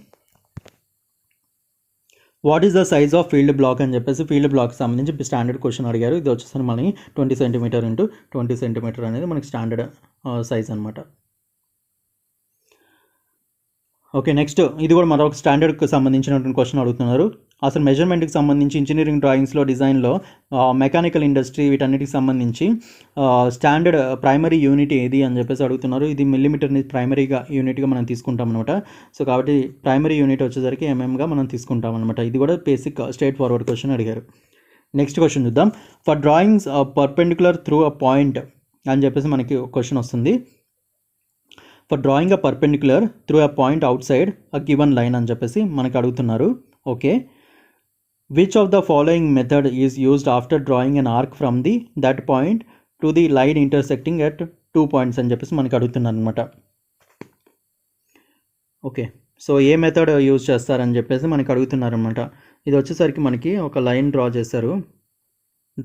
What is the size of field block అని చెప్పేసి ఫీల్డ్ బ్లాక్కి సంబంధించి స్టాండర్డ్ క్వశ్చన్ అడిగారు. ఇది వచ్చేసరికి మనకి 20 సెంటీమీటర్ ఇంటూ 20 సెంటీమీటర్ అనేది మనకి స్టాండర్డ్ సైజ్ అనమాట. ఓకే, నెక్స్ట్ ఇది కూడా మరొక స్టాండర్డ్కి సంబంధించినటువంటి క్వశ్చన్ అడుగుతున్నారు. అసలు మెజర్మెంట్కి సంబంధించి ఇంజనీరింగ్ డ్రాయింగ్స్లో, డిజైన్లో, మెకానికల్ ఇండస్ట్రీ వీటన్నిటికి సంబంధించి స్టాండర్డ్ ప్రైమరీ యూనిట్ ఏది అని చెప్పేసి అడుగుతున్నారు. ఇది మిల్లీమీటర్ని ప్రైమరీగా యూనిట్గా మనం తీసుకుంటాం అనమాట. సో కాబట్టి ప్రైమరీ యూనిట్ వచ్చేసరికి ఎంఎంగా మనం తీసుకుంటాం అనమాట. ఇది కూడా బేసిక్ స్ట్రైట్ ఫార్వర్డ్ క్వశ్చన్ అడిగారు. నెక్స్ట్ క్వశ్చన్ చూద్దాం. For drawings perpendicular through a point అని చెప్పేసి మనకి క్వశ్చన్ వస్తుంది. For drawing a perpendicular through a point out side a given line అని చెప్పేసి మనకి అడుగుతున్నారు. Okay, which of the following method is used after drawing an arc from the that point to the line intersecting at 2 points అని చెప్పేసి మనకి అడుగుతున్నారు అనమాట. Okay, so ఏ method use చేస్తారని చెప్పేసి మనకి అడుగుతున్నారు అనమాట. ఇది వచ్చేసరికి మనకి ఒక లైన్ డ్రా చేశారు.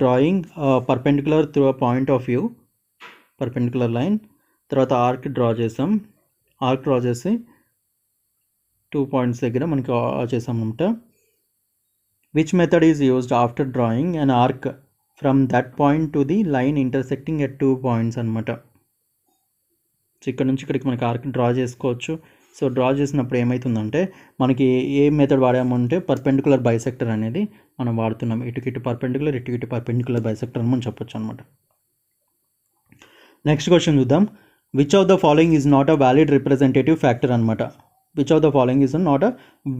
Drawing perpendicular through a point of view, perpendicular line, తర్వాత ఆర్క్ డ్రా చేసాం. ఆర్క్ డ్రా చేసి 2 points దగ్గర మనకి చేసాం అనమాట. Which method is used after drawing and arc from that point to the line intersecting at 2 points అనమాట. So ఇక్కడ నుంచి ఇక్కడికి మనకి ఆర్క్ డ్రా చేసుకోవచ్చు. సో డ్రా చేసినప్పుడు ఏమవుతుందంటే మనకి ఏ మెథడ్ వాడామంటే పర్పెండిక్యులర్ బైసెక్టర్ అనేది మనం వాడుతున్నాం. ఇటు పర్పెండిక్యులర్, ఇటు పర్పెండిక్యులర్ బైసెక్టర్ అని మనం చెప్పొచ్చు అనమాట. నెక్స్ట్ క్వశ్చన్ చూద్దాం. Which of the following is not a valid representative factor అనమాట. Which of the following is not a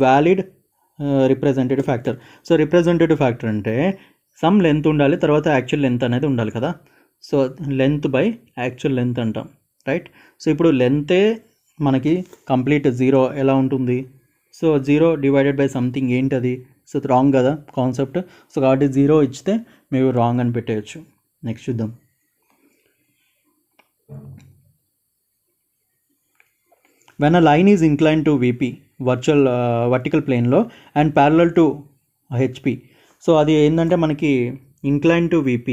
valid representative factor. So representative factor అంటే సమ్ లెంత్ ఉండాలి, తర్వాత యాక్చువల్ లెంత్ అనేది ఉండాలి కదా. So length by actual length అంటాం, right. So ఇప్పుడు లెంతే మనకి కంప్లీట్ 0 ఎలా ఉంటుంది? సో 0 డివైడెడ్ బై సంథింగ్ ఏంటది? సో రాంగ్ కదా కాన్సెప్ట్. సో కాబట్టి 0 ఇచ్చితే మీరు రాంగ్ అని పెట్టేయచ్చు. నెక్స్ట్ చూద్దాం. When a line is inclined to VP vertical plane లో and parallel to HP, so అది ఏంటంటే మనకి inclined to VP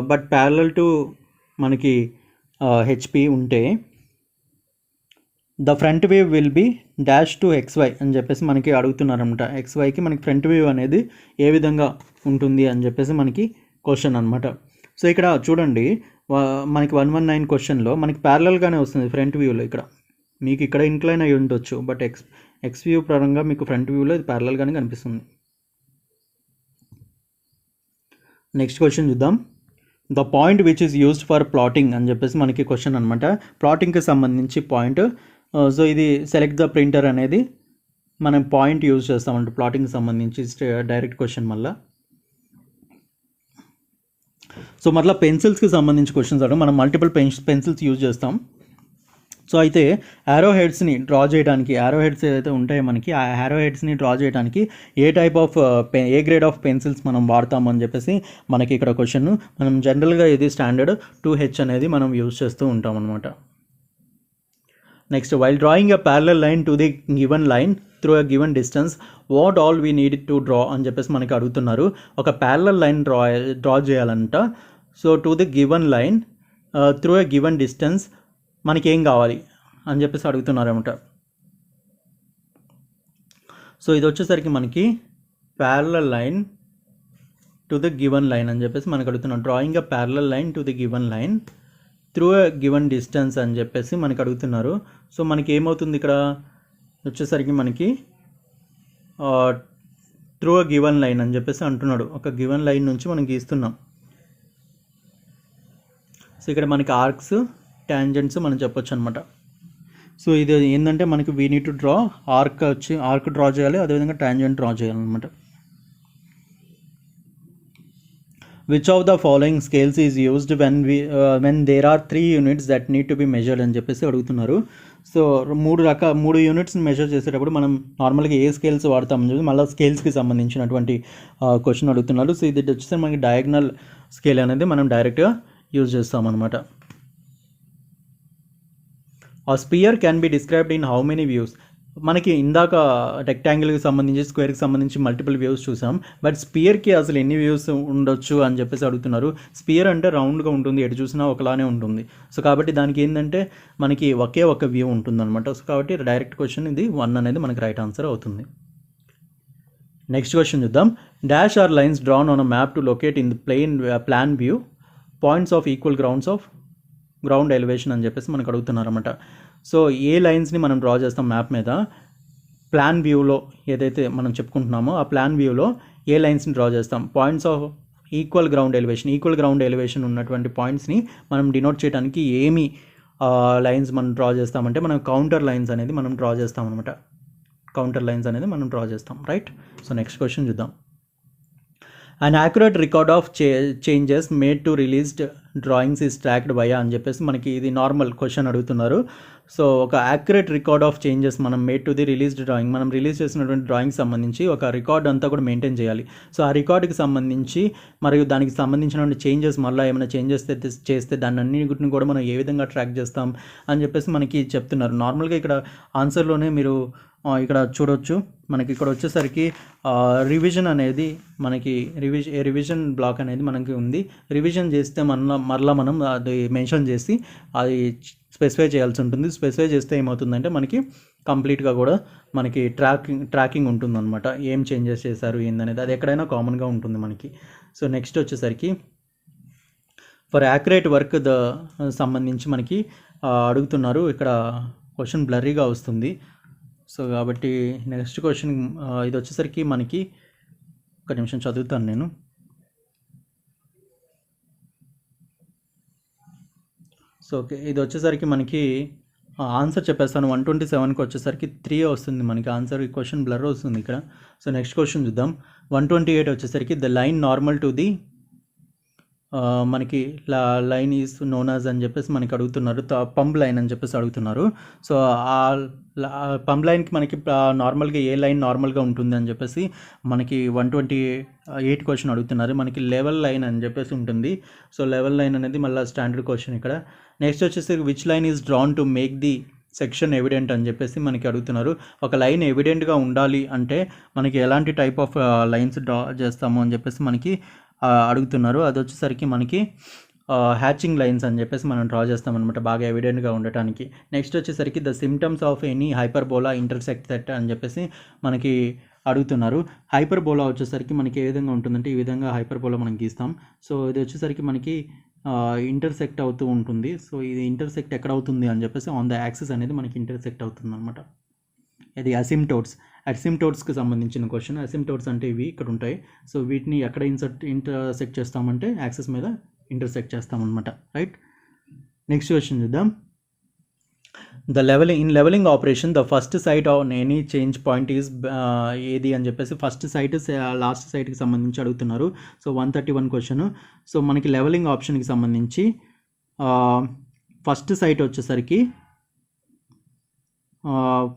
but parallel to మనకి HP ఉంటే the front view will be dash to XY అని చెప్పేసి మనకి అడుగుతున్నారనమాట. XYకి మనకి ఫ్రంట్ వ్యూ అనేది ఏ విధంగా ఉంటుంది అని చెప్పేసి మనకి క్వశ్చన్ అనమాట. సో ఇక్కడ చూడండి, మనకి 119 క్వశ్చన్లో మనకి ప్యారలల్గానే వస్తుంది ఫ్రంట్ వ్యూలో. ఇక్కడ మీకు ఇక్కడ ఇంక్లైన్ అయి ఉండొచ్చు, బట్ ఎక్స్ వ్యూ పరంగా మీకు ఫ్రంట్ వ్యూలో ఇది ప్యారలల్గానే కనిపిస్తుంది. నెక్స్ట్ క్వశ్చన్ చూద్దాం. The point which is used for plotting అని చెప్పేసి మనకి క్వశ్చన్ అనమాట. ప్లాటింగ్కి సంబంధించి పాయింట్. సో ఇది సెలెక్ట్ ద ప్రింటర్ అనేది మనం పాయింట్ యూజ్ చేస్తామంటే ప్లాటింగ్కి సంబంధించి డైరెక్ట్ క్వశ్చన్ మళ్ళీ. సో మళ్ళీ పెన్సిల్స్కి సంబంధించి క్వశ్చన్స్ అంటే మనం మల్టిపుల్ పెన్సిల్స్ యూజ్ చేస్తాం. సో అయితే యారో హెడ్స్ని డ్రా చేయడానికి, యారో హెడ్స్ ఏదైతే ఉంటాయో మనకి ఆ యారో హెడ్స్ని డ్రా చేయడానికి ఏ టైప్ ఆఫ్ ఏ గ్రేడ్ ఆఫ్ పెన్సిల్స్ మనం వాడతాము అని చెప్పేసి మనకి ఇక్కడ క్వశ్చన్. మనం జనరల్గా ఇది స్టాండర్డ్ 2H అనేది మనం యూజ్ చేస్తూ ఉంటాం అనమాట. Next, while drawing a parallel line to the given line through a given distance what all we need to draw అని చెప్పేసి మనకి అడుగుతున్నారు. ఒక ప్యారలల్ లైన్ డ్రా చేయాలంట. So to the given line through a given distance మనకి ఏం కావాలి అని చెప్పేసి అడుగుతున్నారు అనమాట. సో ఇది వచ్చేసరికి మనకి parallel line to the given line అని చెప్పేసి మనకు అడుగుతున్నారు. Drawing a parallel line to the given line through a given distance అని చెప్పేసి మనకు అడుగుతున్నారు. సో మనకి ఏమవుతుంది ఇక్కడ వచ్చేసరికి మనకి త్రూ ఎ గివన్ లైన్ అని చెప్పేసి అంటున్నాడు. ఒక గివన్ లైన్ నుంచి మనం గీస్తున్నాం. సో ఇక్కడ మనకి ఆర్క్స్, ట్యాంజెంట్స్ మనం చెప్పొచ్చు అనమాట. సో ఇది ఏంటంటే మనకి we need to draw arc draw చేయాలి, అదేవిధంగా ట్యాంజెంట్ డ్రా చేయాలన్నమాట. Which of the following scales is used when there are 3 units that need to be measured అని చెప్పేసి అడుగుతున్నారు. సో 3 యూనిట్స్ని మెజర్ చేసేటప్పుడు మనం నార్మల్గా ఏ స్కేల్స్ వాడతామని చెప్పి మళ్ళీ స్కేల్స్కి సంబంధించినటువంటి క్వశ్చన్ అడుగుతున్నారు. సో ఇది వచ్చేసి మనకి డయాగ్నల్ స్కేల్ అనేది మనం డైరెక్ట్గా యూజ్ చేస్తామన్నమాట. ఆ sphere can be described in how many views. మనకి ఇందాక రెక్టాంగిల్కి సంబంధించి స్క్వేర్కి సంబంధించి మల్టిపుల్ వ్యూస్ చూసాం, బట్ స్పియర్కి అసలు ఎన్ని వ్యూస్ ఉండొచ్చు అని చెప్పేసి అడుగుతున్నారు. స్పియర్ అంటే రౌండ్గా ఉంటుంది, ఎటు చూసినా ఒకలానే ఉంటుంది. సో కాబట్టి దానికి ఏంటంటే మనకి ఒకే ఒక వ్యూ ఉంటుంది అనమాట. సో కాబట్టి డైరెక్ట్ క్వశ్చన్ ఇది 1 అనేది మనకి రైట్ ఆన్సర్ అవుతుంది. నెక్స్ట్ క్వశ్చన్ చూద్దాం. Dash are lines drawn on a map to locate in the plan view points of equal ground elevation అని చెప్పేసి మనకు అడుగుతున్నారు అనమాట. సో ఏ లైన్స్ని మనం డ్రా చేస్తాం మ్యాప్ మీద, ప్లాన్ వ్యూలో ఏదైతే మనం చెప్పుకుంటున్నామో ఆ ప్లాన్ వ్యూలో ఏ లైన్స్ని డ్రా చేస్తాం, points of equal ground elevation ఉన్నటువంటి పాయింట్స్ని మనం డినోట్ చేయడానికి ఏమి లైన్స్ మనం డ్రా చేస్తామంటే మనం కౌంటర్ లైన్స్ అనేది మనం డ్రా చేస్తాం అనమాట. రైట్. సో నెక్స్ట్ క్వశ్చన్ చూద్దాం. An accurate record of changes made to released drawings is tracked via అని చెప్పేసి మనకి ఇది నార్మల్ క్వశ్చన్ అడుగుతున్నారు. సో ఒక యాక్యురేట్ రికార్డ్ ఆఫ్ చేంజెస్ మనం made to the released drawing, మనం రిలీజ్ చేసినటువంటి డ్రాయింగ్ సంబంధించి ఒక రికార్డ్ అంతా కూడా మెయింటైన్ చేయాలి. సో ఆ రికార్డుకి సంబంధించి మరియు దానికి సంబంధించినటువంటి చేంజెస్ మళ్ళీ ఏమైనా చేంజెస్ చేస్తే దాన్ని అన్నిటిని కూడా మనం ఏ విధంగా ట్రాక్ చేస్తాం అని చెప్పేసి మనకి చెప్తున్నారు. నార్మల్గా ఇక్కడ ఆన్సర్లోనే మీరు ఇక్కడ చూడొచ్చు. మనకి ఇక్కడ వచ్చేసరికి రివిజన్ అనేది మనకి రివిజన్ బ్లాక్ అనేది మనకి ఉంది. రివిజన్ చేస్తే మరలా మనం అది మెన్షన్ చేసి అది స్పెసిఫై చేయాల్సి ఉంటుంది. స్పెసిఫై చేస్తే ఏమవుతుందంటే మనకి కంప్లీట్గా కూడా మనకి ట్రాకింగ్ ఉంటుందన్నమాట. ఏం చేంజెస్ చేశారు ఏందనేది అది ఎక్కడైనా కామన్గా ఉంటుంది మనకి. సో నెక్స్ట్ వచ్చేసరికి ఫర్ యాక్యురేట్ వర్క్ సంబంధించి మనకి అడుగుతున్నారు. ఇక్కడ క్వశ్చన్ బ్లర్రీగా వస్తుంది. సో కాబట్టి నెక్స్ట్ క్వశ్చన్ ఇది వచ్చేసరికి మనకి ఒక నిమిషం చదువుతాను నేను. సో ఓకే, ఇది వచ్చేసరికి మనకి ఆన్సర్ చెప్పేస్తాను. 127కి వచ్చేసరికి 3 వస్తుంది మనకి ఆన్సర్. ఈ క్వశ్చన్ బ్లర్ వస్తుంది ఇక్కడ. సో నెక్స్ట్ క్వశ్చన్ చూద్దాం. 128 వచ్చేసరికి the line normal to the మనకి లైన్ ఈజ్ నోన్ యాజ్ అని చెప్పేసి మనకి అడుగుతున్నారు. పంప్ లైన్ అని చెప్పేసి అడుగుతున్నారు. సో ఆ పంప్ లైన్కి మనకి నార్మల్గా ఏ లైన్ నార్మల్గా ఉంటుంది అని చెప్పేసి మనకి 128 క్వశ్చన్ అడుగుతున్నారు. మనకి లెవెల్ లైన్ అని చెప్పేసి ఉంటుంది. సో లెవెల్ లైన్ అనేది మళ్ళీ స్టాండర్డ్ క్వశ్చన్ ఇక్కడ. నెక్స్ట్ వచ్చేసి which line is drawn to make the section evident అని చెప్పేసి మనకి అడుగుతున్నారు. ఒక లైన్ ఎవిడెంట్గా ఉండాలి అంటే మనకి ఎలాంటి టైప్ ఆఫ్ లైన్స్ డ్రా చేస్తాము అని చెప్పేసి మనకి అడుగుతున్నారు. అది వచ్చేసరికి మనకి హ్యాచింగ్ లైన్స్ అని చెప్పేసి మనం డ్రా చేస్తామన్నమాట, బాగా ఎవిడెంట్గా ఉండటానికి. నెక్స్ట్ వచ్చేసరికి the symptoms of any hyperbola intersect set అని చెప్పేసి మనకి అడుగుతున్నారు. హైపర్బోలా వచ్చేసరికి మనకి ఏ విధంగా ఉంటుందంటే ఈ విధంగా హైపర్బోలా మనం గీస్తాం. సో ఇది వచ్చేసరికి మనకి ఇంటర్సెక్ట్ అవుతూ ఉంటుంది. సో ఇది ఇంటర్సెక్ట్ ఎక్కడ అవుతుంది అని చెప్పేసి ఆన్ ద యాక్సిస్ అనేది మనకి ఇంటర్సెక్ట్ అవుతుంది అనమాట. ఇది అసిమ్టోట్స్కి సంబంధించిన క్వశ్చన్. అసిమ్టోట్స్ అంటే ఇవి ఇక్కడ ఉంటాయి. సో వీటిని ఎక్కడ ఇంటర్సెక్ట్ చేస్తామంటే యాక్సిస్ మీద ఇంటర్సెక్ట్ చేస్తామన్నమాట. రైట్. నెక్స్ట్ క్వశ్చన్ చూద్దాం. The leveling operation the first sight on any change point is ఏది అని చెప్పేసి ఫస్ట్ సైట్ లాస్ట్ సైట్కి సంబంధించి అడుగుతున్నారు. So 131 question. సో మనకి లెవెలింగ్ ఆప్షన్కి సంబంధించి ఫస్ట్ సైట్ వచ్చేసరికి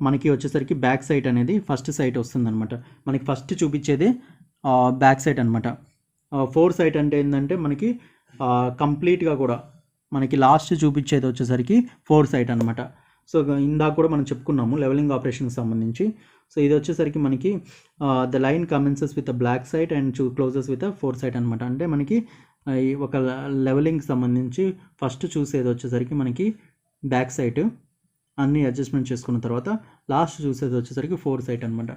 మనకి వచ్చేసరికి బ్యాక్ సైట్ అనేది ఫస్ట్ సైట్ వస్తుందన్నమాట. మనకి ఫస్ట్ చూపించేది బ్యాక్ సైట్ అనమాట. 4 సైట్ అంటే ఏంటంటే మనకి కంప్లీట్గా కూడా మనకి లాస్ట్ చూపించేది వచ్చేసరికి 4 సైట్ అనమాట. సో ఇందాక కూడా మనం చెప్పుకున్నాము లెవెలింగ్ ఆపరేషన్కి సంబంధించి. సో ఇది వచ్చేసరికి మనకి the line commences with back sight and closes with 4 sight అనమాట. అంటే మనకి ఒక లెవెలింగ్కి సంబంధించి ఫస్ట్ చూసేది వచ్చేసరికి మనకి బ్యాక్ సైట్ అన్ని అడ్జస్ట్మెంట్ చేసుకున్న తర్వాత లాస్ట్ చూసేది వచ్చేసరికి 4 సైట్ అనమాట.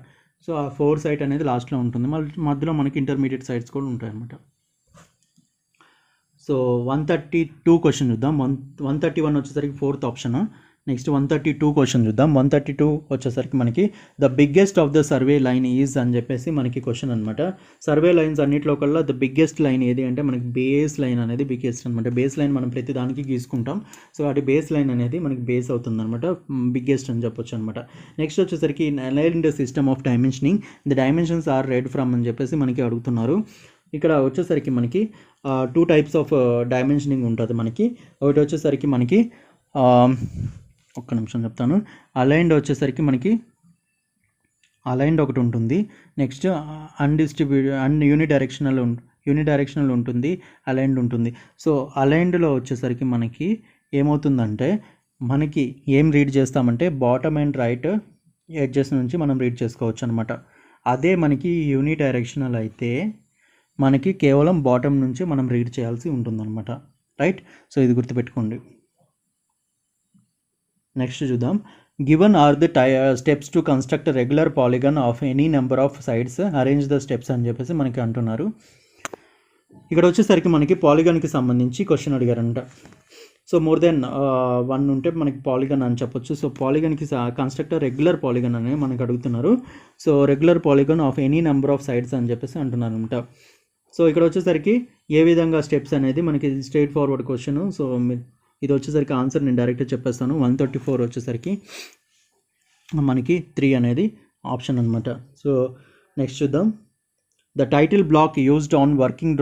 సో ఆ 4 సైట్ అనేది లాస్ట్లో ఉంటుంది. మధ్యలో మనకి ఇంటర్మీడియట్ సైట్స్ కూడా ఉంటాయి అనమాట. సో 132 క్వశ్చన్ చూద్దాం. 131 వచ్చేసరికి 4th ఆప్షన్. నెక్స్ట్ 132 క్వశ్చన్ చూద్దాం. 132 వచ్చేసరికి మనకి the biggest of the survey line is అని చెప్పేసి మనకి క్వశ్చన్ అనమాట. సర్వే లైన్స్ అన్నింటిలో కల్లా ద బిగ్గెస్ట్ లైన్ ఏది అంటే మనకి బేస్ లైన్ అనేది బిగ్గెస్ట్ అనమాట. బేస్ లైన్ మనం ప్రతి దానికి గీసుకుంటాం. సో అటు బేస్ లైన్ అనేది మనకి బేస్ అవుతుంది అనమాట, బిగ్గెస్ట్ అని చెప్పొచ్చు అనమాట. నెక్స్ట్ వచ్చేసరికి aligned system of dimensioning the dimensions are read from అని చెప్పేసి మనకి అడుగుతున్నారు. ఇక్కడ వచ్చేసరికి మనకి 2 టైప్స్ ఆఫ్ డైమెన్షనింగ్ ఉంటుంది మనకి. ఒకటి వచ్చేసరికి మనకి ఒక్క నిమిషం చెప్తాను. అలైన్డ్ వచ్చేసరికి మనకి అలైన్డ్ ఒకటి ఉంటుంది. నెక్స్ట్ యూనిడైరెక్షనల్ ఉంటుంది, అలైన్డ్ ఉంటుంది. సో అలైన్డ్లో వచ్చేసరికి మనకి ఏమవుతుందంటే మనకి ఏం రీడ్ చేస్తామంటే బాటమ్ అండ్ రైట్ ఎడ్జెస్ నుంచి మనం రీడ్ చేసుకోవచ్చు అనమాట. అదే మనకి యూనిడైరెక్షనల్ అయితే మనకి కేవలం బాటమ్ నుంచి మనం రీడ్ చేయాల్సి ఉంటుందన్నమాట. రైట్, సో ఇది గుర్తుపెట్టుకోండి. నెక్స్ట్ చూద్దాం. Given are the steps to construct regular polygon of any number of sides, arrange the steps అని చెప్పేసి మనకి అంటున్నారు. ఇక్కడ వచ్చేసరికి మనకి పాలిగన్కి సంబంధించి క్వశ్చన్ అడిగారంట. సో మోర్ దెన్ 1 ఉంటే మనకి పాలిగన్ అని చెప్పొచ్చు. సో పాలిగన్కి కన్స్ట్రక్ట్ రెగ్యులర్ పాలిగన్ అనేది మనకి అడుగుతున్నారు. So regular polygon of any number of sides అని చెప్పేసి అంటున్నారు అనమాట. సో ఇక్కడ వచ్చేసరికి ఏ విధంగా స్టెప్స్ అనేది మనకి స్ట్రైట్ ఫార్వర్డ్ క్వశ్చన్. సో ఇది వచ్చేసరికి ఆన్సర్ నేను డైరెక్ట్గా చెప్పేస్తాను. 134 వచ్చేసరికి మనకి 3 అనేది ఆప్షన్ అనమాట. సో నెక్స్ట్ చూద్దాం. The title block used on working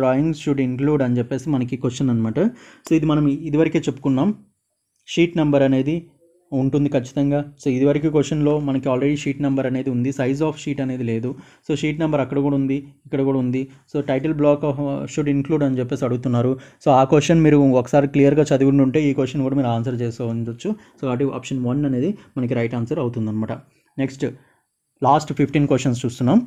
drawings should include అని చెప్పేసి మనకి క్వశ్చన్ అనమాట. సో ఇది మనం ఇదివరకే చెప్పుకున్నాం. షీట్ నెంబర్ అనేది ఉంటుంది ఖచ్చితంగా. సో ఇదివరకు క్వశ్చన్లో మనకి ఆల్రెడీ షీట్ నెంబర్ అనేది ఉంది, సైజ్ ఆఫ్ షీట్ అనేది లేదు. సో షీట్ నెంబర్ అక్కడ కూడా ఉంది, ఇక్కడ కూడా ఉంది. So title block should include అని చెప్పేసి అడుగుతున్నారు. సో ఆ క్వశ్చన్ మీరు ఒకసారి క్లియర్గా చదివి ఉంటే ఈ క్వశ్చన్ కూడా మీరు ఆన్సర్ చేస్తూ ఉండొచ్చు. సో అటు ఆప్షన్ 1 అనేది మనకి రైట్ ఆన్సర్ అవుతుందన్నమాట. నెక్స్ట్ లాస్ట్ 15 క్వశ్చన్స్ చూస్తున్నాం.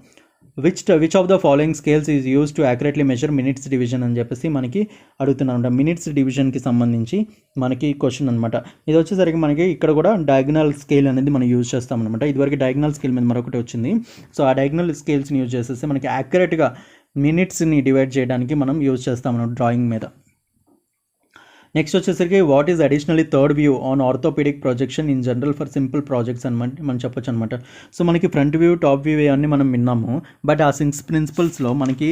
Which of the following scales is use to accurately measure minutes division అని చెప్పేసి మనకి అడుగుతున్నారంట. మినిట్స్ డివిజన్కి సంబంధించి మనకి క్వశ్చన్ అనమాట. ఇది వచ్చేసరికి మనకి ఇక్కడ కూడా డయాగ్నల్ స్కేల్ అనేది మనం యూజ్ చేస్తాం అనమాట. ఇదివరకు డయాగ్నల్ స్కేల్ మీద మరొకటి వచ్చింది. సో ఆ డయాగ్నల్ స్కేల్స్ని యూజ్ చేసేస్తే మనకి యాక్యురేట్గా మినిట్స్ని డివైడ్ చేయడానికి మనం యూజ్ చేస్తాం అన్నమాట డ్రాయింగ్ మీద. నెక్స్ట్ వచ్చేసరికి what is additionally third view on orthopedic projection in general for simple projects అనమాట మనం చెప్పొచ్చు అనమాట. సో మనకి ఫ్రంట్ వ్యూ, టాప్ వ్యూ అన్నీ మనం విన్నాము. బట్ ఆ 6 ప్రిన్సిపల్స్లో మనకి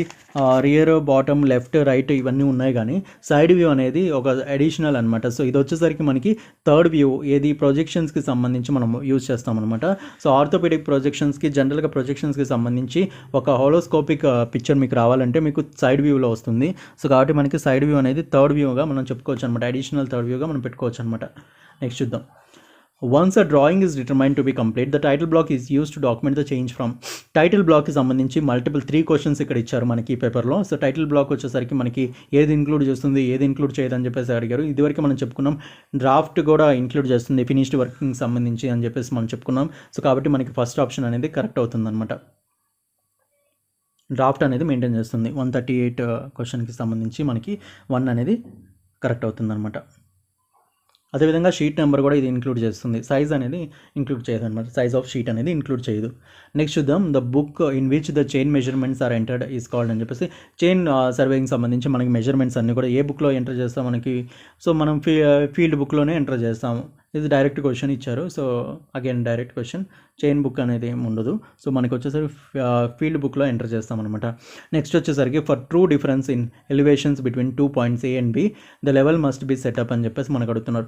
రియర్, బాటమ్, లెఫ్ట్, రైట్ ఇవన్నీ ఉన్నాయి, కానీ సైడ్ వ్యూ అనేది ఒక అడిషనల్ అనమాట. సో ఇది వచ్చేసరికి మనకి థర్డ్ వ్యూ ఏది ప్రొజెక్షన్స్కి సంబంధించి మనం యూజ్ చేస్తాం అనమాట. సో ఆర్థోపెడిక్ ప్రొజెక్షన్స్కి, జనరల్గా ప్రొజెక్షన్స్కి సంబంధించి ఒక హోలోస్కోపిక్ పిక్చర్ మీకు రావాలంటే మీకు సైడ్ వ్యూలో వస్తుంది. సో కాబట్టి మనకి సైడ్ వ్యూ అనేది థర్డ్ వ్యూగా మనం చెప్పుకోవచ్చు అనమాట. అడిషనల్ థర్డ్ వ్యూగా మనం పెట్టుకోవచ్చు అనమాట. నెక్స్ట్ చూద్దాం. Once a drawing is determine to be complete, the title block is use to document the change from. Title బ్లాక్కి సంబంధించి 3 క్వశ్చన్స్ ఇక్కడ ఇచ్చారు మనకి ఈ పేపర్లో. సో టైటిల్ బ్లాక్ వచ్చేసరికి మనకి ఏది ఇంక్లూడ్ చేస్తుంది, ఏది ఇంక్లూడ్ చేయదని చెప్పేసి అడిగారు. ఇదివరకు మనం చెప్పుకున్నాం డ్రాఫ్ట్ కూడా ఇంక్లూడ్ చేస్తుంది ఫినిష్డ్ వర్కింగ్ సంబంధించి అని చెప్పేసి మనం చెప్పుకున్నాం. సో కాబట్టి మనకి ఫస్ట్ ఆప్షన్ అనేది కరెక్ట్ అవుతుంది అనమాట. డ్రాఫ్ట్ అనేది మెయింటైన్ చేస్తుంది. 138 క్వశ్చన్కి సంబంధించి మనకి 1 అనేది కరెక్ట్ అవుతుంది అనమాట. అదేవిధంగా షీట్ నెంబర్ కూడా ఇది ఇంక్లూడ్ చేస్తుంది, సైజ్ అనేది ఇంక్లూడ్ చేయదు అనమాట. సైజ్ ఆఫ్ షీట్ అనేది ఇంక్లూడ్ చేయదు. నెక్స్ట్ చూద్దాం. The book in which the chain measurements are entered is called అని చెప్పేసి చైన్ సర్వేయింగ్ సంబంధించి మనకి మెజర్మెంట్స్ అన్నీ కూడా ఏ బుక్లో ఎంటర్ చేస్తాం మనకి. సో మనం ఫీల్డ్ బుక్లోనే ఎంటర్ చేస్తాము. ఇది డైరెక్ట్ క్వశ్చన్ ఇచ్చారు. So again direct question, chain book అనేది ఏమి ఉండదు. సో మనకి వచ్చేసరికి ఫీల్డ్ బుక్లో ఎంటర్ చేస్తాం అనమాట. నెక్స్ట్ వచ్చేసరికి for true difference in elevations between 2 points A and B the level must be setup అని చెప్పేసి మనకు అడుగుతున్నారు.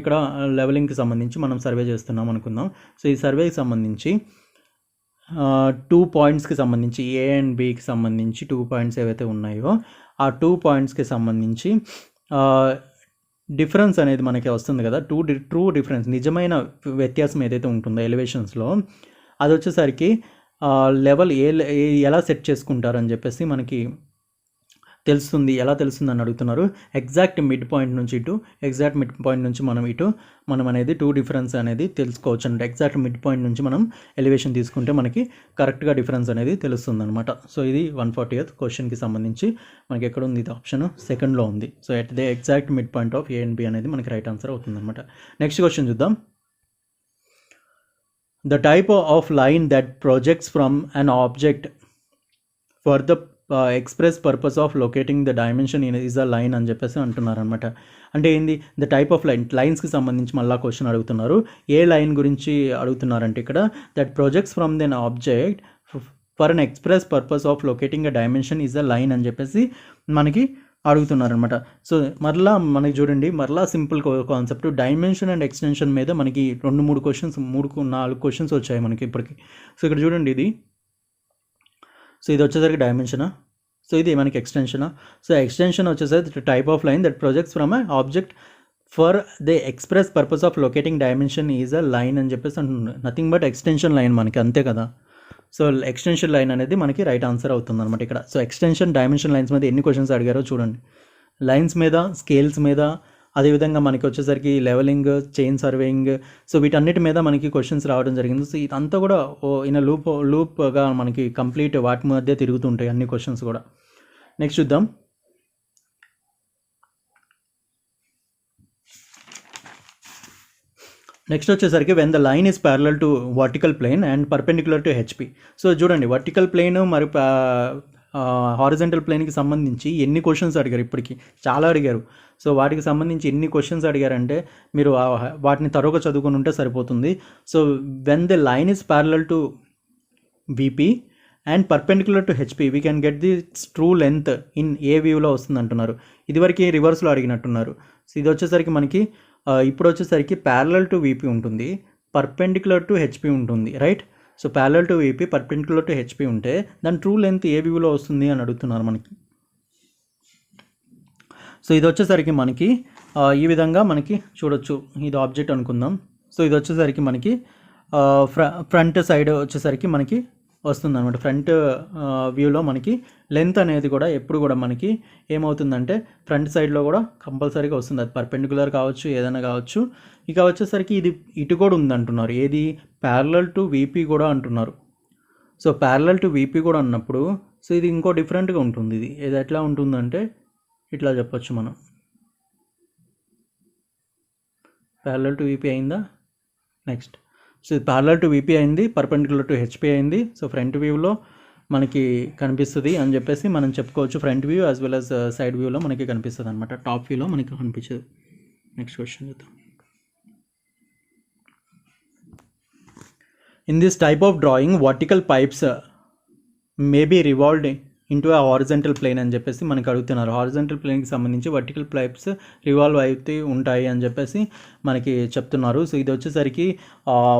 ఇక్కడ లెవెలింగ్కి సంబంధించి మనం సర్వే చేస్తున్నాం అనుకుందాం. సో ఈ సర్వేకి సంబంధించి 2 పాయింట్స్కి సంబంధించి A and Bకి సంబంధించి 2 పాయింట్స్ ఏవైతే ఉన్నాయో ఆ 2 పాయింట్స్కి సంబంధించి డిఫరెన్స్ అనేది మనకి వస్తుంది కదా. ట్రూ డిఫరెన్స్, నిజమైన వ్యత్యాసం ఏదైతే ఉంటుందో ఎలివేషన్స్లో అది వచ్చేసరికి లెవెల్ ఎలా సెట్ చేసుకుంటారని చెప్పేసి మనకి తెలుస్తుంది. ఎలా తెలుస్తుంది అని అడుగుతున్నారు. ఎగ్జాక్ట్ మిడ్ పాయింట్ నుంచి మనం అనేది 2 డిఫరెన్స్ అనేది తెలుసుకోవచ్చు అంటే ఎగ్జాక్ట్ మిడ్ పాయింట్ నుంచి మనం ఎలివేషన్ తీసుకుంటే మనకి కరెక్ట్గా డిఫరెన్స్ అనేది తెలుస్తుంది అనమాట. సో ఇది 140th క్వశ్చన్కి సంబంధించి మనకి ఎక్కడ ఉంది, ఇది ఆప్షన్ సెకండ్లో ఉంది. So at the exact mid point of A and B అనేది మనకి రైట్ ఆన్సర్ అవుతుంది అనమాట. నెక్స్ట్ క్వశ్చన్ చూద్దాం. The type of line that projects from an object for the express purpose of locating the dimension is a line అని చెప్పేసి అంటున్నారు అనమాట. అంటే ఏంది, ద టైప్ ఆఫ్ లైన్స్కి సంబంధించి మళ్ళీ క్వశ్చన్ అడుగుతున్నారు. ఏ లైన్ గురించి అడుగుతున్నారంటే ఇక్కడ that projects from then object for an express purpose of locating a dimension is a line అని చెప్పేసి మనకి అడుగుతున్నారనమాట. సో మరలా మనకి చూడండి, మరలా simple concept dimension and extension మీద మనకి 4 క్వశ్చన్స్ వచ్చాయి మనకి ఇప్పటికి. సో ఇక్కడ చూడండి, ఇది సో ఇది వచ్చేసరికి డైమెన్షనా, సో ఇది మనకి ఎక్స్టెన్షనా. సో ఎక్స్టెన్షన్ వచ్చేసరికి type of line that projects from a object for the express purpose of locating dimension is a line అని చెప్పేసి అంటున్నారు. నథింగ్ బట్ ఎక్స్టెన్షన్ లైన్ మనకి, అంతే కదా. సో ఎక్స్టెన్షన్ లైన్ అనేది మనకి రైట్ ఆన్సర్ అవుతుంది అనమాట ఇక్కడ. సో ఎక్స్టెన్షన్ డైమెన్షన్ లైన్స్ మీద ఎన్ని క్వశ్చన్స్ అడిగారో చూడండి. లైన్స్ మీద, స్కేల్స్ మీద, అదేవిధంగా మనకి వచ్చేసరికి లెవెలింగ్, చైన్ సర్వేయింగ్, సో వీటన్నిటి మీద మనకి క్వశ్చన్స్ రావడం జరిగింది. సో ఇదంతా కూడా ఇన్ లూప్గా మనకి కంప్లీట్ వాటి మధ్య తిరుగుతుంటాయి అన్ని క్వశ్చన్స్ కూడా. నెక్స్ట్ చూద్దాం. నెక్స్ట్ వచ్చేసరికి when the line is parallel to vertical plane and perpendicular to HP. So చూడండి, వర్టికల్ ప్లేన్ మరియు హారిజంటల్ ప్లేన్కి సంబంధించి ఎన్ని క్వశ్చన్స్ అడిగారు, ఇప్పటికి చాలా అడిగారు. సో వాటికి సంబంధించి ఎన్ని క్వశ్చన్స్ అడిగారంటే మీరు వాటిని తరువుగా చదువుకొని ఉంటే సరిపోతుంది. So when the line is parallel to VP and perpendicular to HP we can get the true length in a వ్యూలో వస్తుంది అంటున్నారు. ఇదివరకు రివర్స్లో అడిగినట్టున్నారు. సో ఇది వచ్చేసరికి మనకి ఇప్పుడు వచ్చేసరికి ప్యారలల్ టు విపి ఉంటుంది, పర్పెండిక్యులర్ టు హెచ్పి ఉంటుంది, right. So parallel to VP, perpendicular to HP ఉంటే దాని ట్రూ లెంత్ ఏ వ్యూలో వస్తుంది అని అడుగుతున్నారు మనకి. సో ఇది వచ్చేసరికి మనకి ఈ విధంగా మనకి చూడొచ్చు. ఇది ఆబ్జెక్ట్ అనుకుందాం. సో ఇది వచ్చేసరికి మనకి ఫ్రంట్ సైడ్ వచ్చేసరికి మనకి వస్తుంది అనమాట. ఫ్రంట్ వ్యూలో మనకి లెంత్ అనేది కూడా ఎప్పుడు కూడా మనకి ఏమవుతుందంటే ఫ్రంట్ సైడ్లో కూడా కంపల్సరీగా వస్తుంది. అది పర్పెండిక్యులర్ కావచ్చు, ఏదైనా కావచ్చు. ఇక వచ్చేసరికి ఇది ఇటు కూడా ఉంది అంటున్నారు, ఏది ప్యారలల్ టు విపి కూడా అంటున్నారు. సో ప్యారలల్ టు విపి కూడా అన్నప్పుడు సో ఇది ఇంకో డిఫరెంట్గా ఉంటుంది. ఇది ఎట్లా ఉంటుందంటే ఇట్లా చెప్పొచ్చు మనం. ప్యారలల్ టు విపి అయిందా. నెక్స్ట్ సో ఇది ప్యారలల్ టు విపి అయింది, పర్పెండిక్యులర్ టు హెచ్పి అయింది. సో ఫ్రంట్ వ్యూలో మనకి కనిపిస్తుంది అని చెప్పేసి మనం చెప్పుకోవచ్చు. Front view as well as side వ్యూలో మనకి కనిపిస్తుంది అనమాట. టాప్ వ్యూలో మనకి కనిపించదు. నెక్స్ట్ క్వశ్చన్ చూద్దాం. In this type of drawing vertical pipes may be revolved into a horizontal plane అని చెప్పేసి మనకు అడుగుతున్నారు. హారిజంటల్ ప్లేన్కి సంబంధించి వర్టికల్ పైప్స్ రివాల్వ్ అయితే ఉంటాయి అని చెప్పేసి మనకి చెప్తున్నారు. సో ఇది వచ్చేసరికి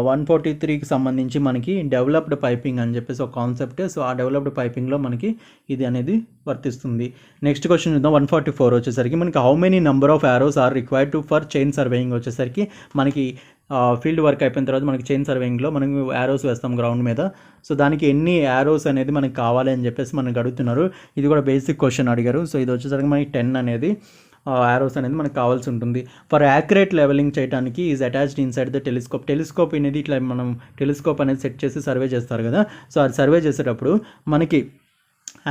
143కి సంబంధించి మనకి డెవలప్డ్ పైపింగ్ అని చెప్పేసి ఒక కాన్సెప్ట్. సో ఆ డెవలప్డ్ పైపింగ్లో మనకి ఇది అనేది వర్తిస్తుంది. నెక్స్ట్ క్వశ్చన్ చూద్దాం. 144 వచ్చేసరికి మనకి how many number of arrows are required to for chain surveying వచ్చేసరికి మనకి ఫీల్డ్ వర్క్ అయిపోయిన తర్వాత మనకి చైన్ సర్వేయింగ్లో మనం యారోస్ వేస్తాం గ్రౌండ్ మీద. సో దానికి ఎన్ని యారోస్ అనేది మనకి కావాలి అని చెప్పేసి మనకు అడుగుతున్నారు. ఇది కూడా బేసిక్ క్వశ్చన్ అడిగారు. సో ఇది వచ్చేసరికి మనకి 10 అనేది యారోస్ అనేది మనకు కావాల్సి ఉంటుంది. ఫర్ యాక్యురేట్ లెవెలింగ్ చేయడానికి is attached inside the telescope. Telescope అనేది ఇట్లా మనం టెలిస్కోప్ అనేది సెట్ చేసి సర్వే చేస్తారు కదా. సో అది సర్వే చేసేటప్పుడు మనకి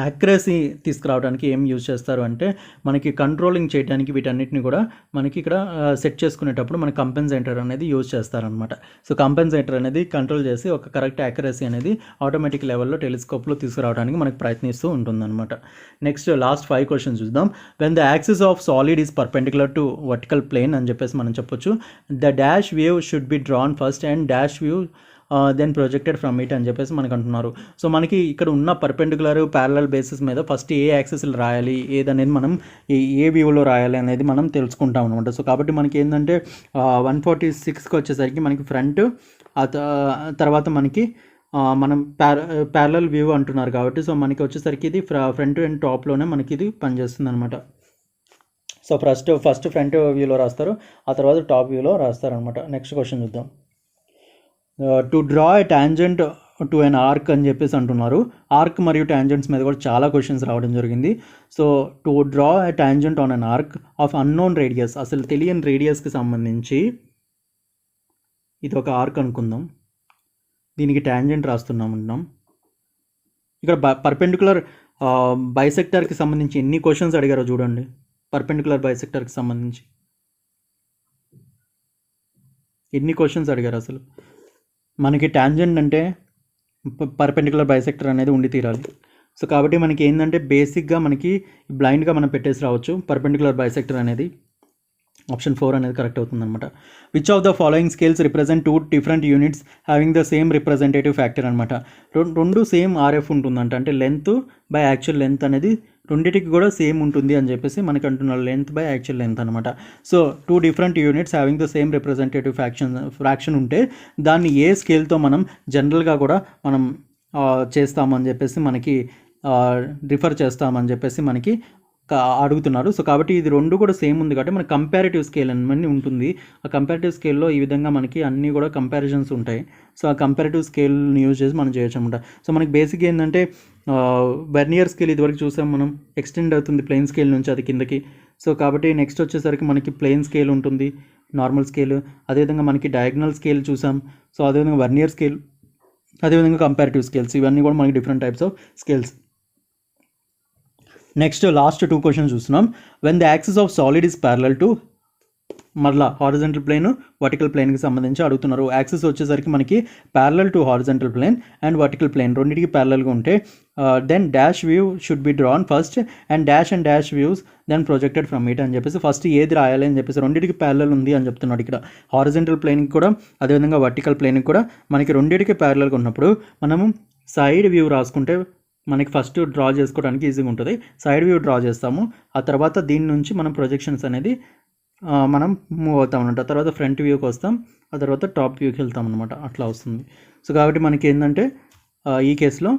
యాక్యురసీ తీసుకురావడానికి ఏం యూజ్ చేస్తారు అంటే మనకి కంట్రోలింగ్ చేయడానికి వీటన్నిటిని కూడా మనకి ఇక్కడ సెట్ చేసుకునేటప్పుడు మన కంపెన్సేటర్ అనేది యూజ్ చేస్తారనమాట. సో కంపెన్సేటర్ అనేది కంట్రోల్ చేసి ఒక కరెక్ట్ యాక్యురసీ అనేది ఆటోమేటిక్ లెవెల్లో టెలిస్కోప్లో తీసుకురావడానికి మనకి ప్రయత్నిస్తూ ఉంటుందన్నమాట. నెక్స్ట్ లాస్ట్ 5 క్వశ్చన్స్ చూద్దాం. When the axis of solid is perpendicular to vertical plane అని చెప్పేసి మనం చెప్పొచ్చు. The dash view should be drawn first and dash view then projected from it అని చెప్పేసి మనకు అంటున్నారు. సో మనకి ఇక్కడ ఉన్న పర్పెండిక్యులర్ ప్యారలల్ బేసిస్ మీద ఫస్ట్ ఏ యాక్సెస్లు రాయాలి, ఏదనేది మనం ఏ వ్యూలో రాయాలి అనేది మనం తెలుసుకుంటాం అనమాట. సో కాబట్టి మనకి ఏంటంటే 146కి వచ్చేసరికి మనకి ఫ్రంట్, తర్వాత మనకి మనం ప్యారలల్ వ్యూ అంటున్నారు కాబట్టి సో మనకి వచ్చేసరికి ఇది ఫ్రంట్ అండ్ టాప్లోనే మనకి ఇది పనిచేస్తుంది అనమాట. సో ఫస్ట్ ఫ్రంట్ వ్యూలో రాస్తారు, ఆ తర్వాత టాప్ వ్యూలో రాస్తారనమాట. నెక్స్ట్ క్వశ్చన్ చూద్దాం. To draw a tangent to an arc అని చెప్పేసి అంటున్నారు. ఆర్క్ మరియు ట్యాంజెంట్స్ మీద కూడా చాలా క్వశ్చన్స్ రావడం జరిగింది. So to draw a tangent on an arc of unknown radius, అసలు తెలియని రేడియస్కి సంబంధించి ఇది ఒక ఆర్క్ అనుకుందాం, దీనికి ట్యాంజెంట్ రాస్తున్నామంటున్నాం. ఇక్కడ పర్పెండిక్యులర్ బైసెక్టర్కి సంబంధించి ఎన్ని క్వశ్చన్స్ అడిగారో చూడండి. పర్పెండిక్యులర్ బైసెక్టర్కి సంబంధించి ఎన్ని క్వశ్చన్స్ అడిగారు అసలు. మనకి ట్యాంజెంట్ అంటే పర్పెండిక్యులర్ బైసెక్టర్ అనేది ఉండి తీరాలి. సో కాబట్టి మనకి ఏంటంటే బేసిక్గా మనకి బ్లైండ్గా మనం పెట్టేసి రావచ్చు. పర్పెండిక్యులర్ బైసెక్టర్ అనేది ఆప్షన్ 4 అనేది కరెక్ట్ అవుతుంది అనమాట. Which of the following scales represent 2 different units having the same representative factor అనమాట. రెండు సేమ్ ఆర్ఎఫ్ ఉంటుందంట, అంటే లెంత్ బై యాక్చువల్ లెంత్ అనేది రెండింటికి కూడా సేమ్ ఉంటుంది అని చెప్పేసి మనకి అంటున్నారు. లెంత్ బై యాక్చువల్ లెంత్ అనమాట. So 2 different units having the same representative fraction ఉంటే దాన్ని ఏ స్కేల్తో మనం జనరల్గా కూడా మనం చేస్తామని చెప్పేసి మనకి రిఫర్ చేస్తామని చెప్పేసి మనకి అడుగుతున్నారు. సో కాబట్టి ఇది రెండు కూడా సేమ్ ఉంది కాబట్టి మనకి కంపారిటివ్ స్కేల్ అని ఉంటుంది. ఆ కంపారిటివ్ స్కేల్లో ఈ విధంగా మనకి అన్నీ కూడా కంపారిజన్స్ ఉంటాయి. సో ఆ కంపారిటివ్ స్కేల్ని యూజ్ చేసి మనం చేయొచ్చు అనమాట. సో మనకి బేసిక్ ఏంటంటే వెర్నియర్ స్కేల్ ఇదివరకు చూసాం మనం, ఎక్స్టెండ్ అవుతుంది ప్లెయిన్ స్కేల్ నుంచి అది కిందకి. సో కాబట్టి నెక్స్ట్ వచ్చేసరికి మనకి ప్లెయిన్ స్కేల్ ఉంటుంది, నార్మల్ స్కేల్, అదేవిధంగా మనకి డయాగ్నల్ స్కేల్ చూసాం. సో అదేవిధంగా వెర్నియర్ స్కేల్, అదేవిధంగా కంపారిటివ్ స్కేల్స్, ఇవన్నీ కూడా మనకి different types of scales. Next last 2 questions చూస్తున్నాం. When the axis of solid is parallel to, మరలా హారిజంటల్ ప్లేన్ వర్టికల్ ప్లేన్కి సంబంధించి అడుగుతున్నారు. యాక్సిస్ వచ్చేసరికి మనకి parallel to horizontal plane and vertical plane రెండింటికి ప్యారలల్గా ఉంటే then dash view should be drawn first and dash views then projected from it అని చెప్పేసి ఫస్ట్ ఏది రాయాలి అని చెప్పేసి రెండింటికి ప్యారలల్ ఉంది అని చెప్తున్నాడు ఇక్కడ. హారిజంటల్ ప్లేన్కి కూడా అదేవిధంగా వర్టికల్ ప్లేన్కి కూడా మనకి రెండింటికి ప్యారలల్గా ఉన్నప్పుడు మనము సైడ్ వ్యూ రాసుకుంటే మనకి ఫస్ట్ డ్రా చేసుకోవడానికి ఈజీగా ఉంటుంది. సైడ్ వ్యూ డ్రా చేస్తాము, ఆ తర్వాత దీని నుంచి మనం ప్రొజెక్షన్స్ అనేది మనం మూవ్ అవుతాం అనమాట. తర్వాత ఫ్రంట్ వ్యూకి వస్తాం, ఆ తర్వాత టాప్ వ్యూకి వెళ్తాం అనమాట, అట్లా వస్తుంది. సో కాబట్టి మనకి ఏంటంటే ఈ కేసులో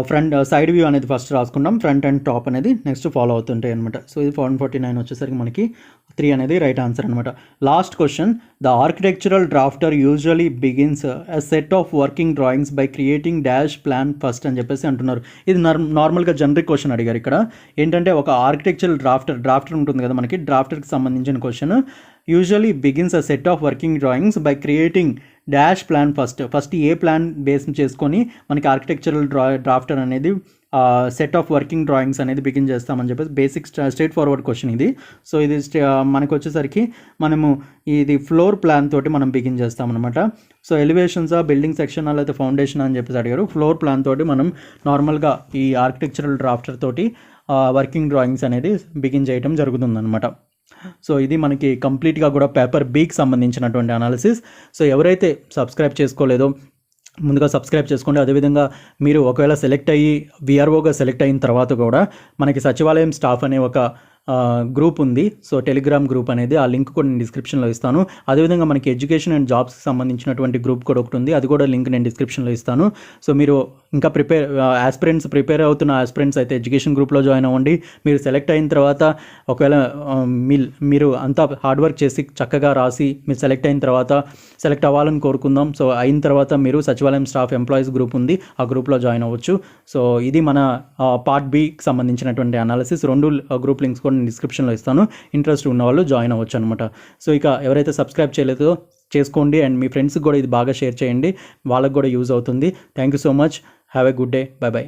ఫ్రంట్ సైడ్ వ్యూ అనేది ఫస్ట్ రాసుకుంటాం, ఫ్రంట్ అండ్ టాప్ అనేది నెక్స్ట్ ఫాలో అవుతుంటాయి అనమాట. సో ఇది 149 వచ్చేసరికి మనకి 3 అనేది రైట్ ఆన్సర్ అనమాట. Last question, the architectural drafter usually begins a set of working drawings by creating dash plan first అని చెప్పేసి అంటున్నారు. ఇది నార్మల్గా జనరిక్ క్వశ్చన్ అడిగారు ఇక్కడ. ఏంటంటే ఒక ఆర్కిటెక్చరల్ డ్రాఫ్టర్ ఉంటుంది కదా మనకి, డ్రాఫ్టర్కి సంబంధించిన question. Usually begins a set of working drawings by creating dash plan first A plan base చేసుకొని మనకి ఆర్కిటెక్చరల్ డ్రాఫ్టర్ అనేది సెట్ ఆఫ్ వర్కింగ్ డ్రాయింగ్స్ అనేది బిగిన్ చేస్తామని చెప్పేసి బేసిక్ స్ట్రైట్ ఫార్వర్డ్ క్వశ్చన్ ఇది. సో ఇది మనకు వచ్చేసరికి మనము ఇది ఫ్లోర్ ప్లాన్ తోటి మనం బిగిన్ చేస్తామన్నమాట. సో ఎలివేషన్స్, బిల్డింగ్ సెక్షన్ లేకపోతే ఫౌండేషన్ అని చెప్పేసి అడిగారు. ఫ్లోర్ ప్లాన్ తోటి మనం నార్మల్గా ఈ ఆర్కిటెక్చరల్ డ్రాఫ్టర్ తోటి వర్కింగ్ డ్రాయింగ్స్ అనేది బిగిన్ చేయడం జరుగుతుందన్నమాట. సో ఇది మనకి కంప్లీట్గా కూడా పేపర్ బికి సంబంధించినటువంటి అనాలిసిస్. సో ఎవరైతే సబ్స్క్రైబ్ చేసుకోలేదో ముందుగా సబ్స్క్రైబ్ చేసుకోండి. అదేవిధంగా మీరు ఒకవేళ సెలెక్ట్ అయ్యి విఆర్ఓగా సెలెక్ట్ అయిన తర్వాత కూడా మనకి సచివాలయం స్టాఫ్ అనే ఒక గ్రూప్ ఉంది. సో టెలిగ్రామ్ గ్రూప్ అనేది, ఆ లింక్ కూడా నేను డిస్క్రిప్షన్లో ఇస్తాను. అదేవిధంగా మనకి ఎడ్యుకేషన్ అండ్ జాబ్స్కి సంబంధించినటువంటి గ్రూప్ కూడా ఒకటి ఉంది, అది కూడా లింక్ నేను డిస్క్రిప్షన్లో ఇస్తాను. సో మీరు ఇంకా ప్రిపేర్ అవుతున్న ఆస్పిరెంట్స్ అయితే ఎడ్యుకేషన్ గ్రూప్లో జాయిన్ అవ్వండి. మీరు సెలెక్ట్ అయిన తర్వాత ఒకవేళ మీరు అంతా హార్డ్ వర్క్ చేసి చక్కగా రాసి మీరు సెలెక్ట్ అయిన తర్వాత సెలెక్ట్ అవ్వాలని కోరుకుందాం. సో అయిన తర్వాత మీరు సచివాలయం స్టాఫ్ ఎంప్లాయీస్ గ్రూప్ ఉంది, ఆ గ్రూప్లో జాయిన్ అవ్వచ్చు. సో ఇది మన పార్ట్ బికి సంబంధించినటువంటి అనాలిసిస్. 2 గ్రూప్ లింక్స్ కూడా నేను డిస్క్రిప్షన్లో ఇస్తాను. ఇంట్రెస్ట్ ఉన్న వాళ్ళు జాయిన్ అవ్వచ్చు అనమాట. సో ఇక ఎవరైతే సబ్స్క్రైబ్ చేయలేదో చేసుకోండి అండ్ మీ ఫ్రెండ్స్కి కూడా ఇది బాగా షేర్ చేయండి, వాళ్ళకి కూడా యూజ్ అవుతుంది. Thank you so much. Have a good day. By by.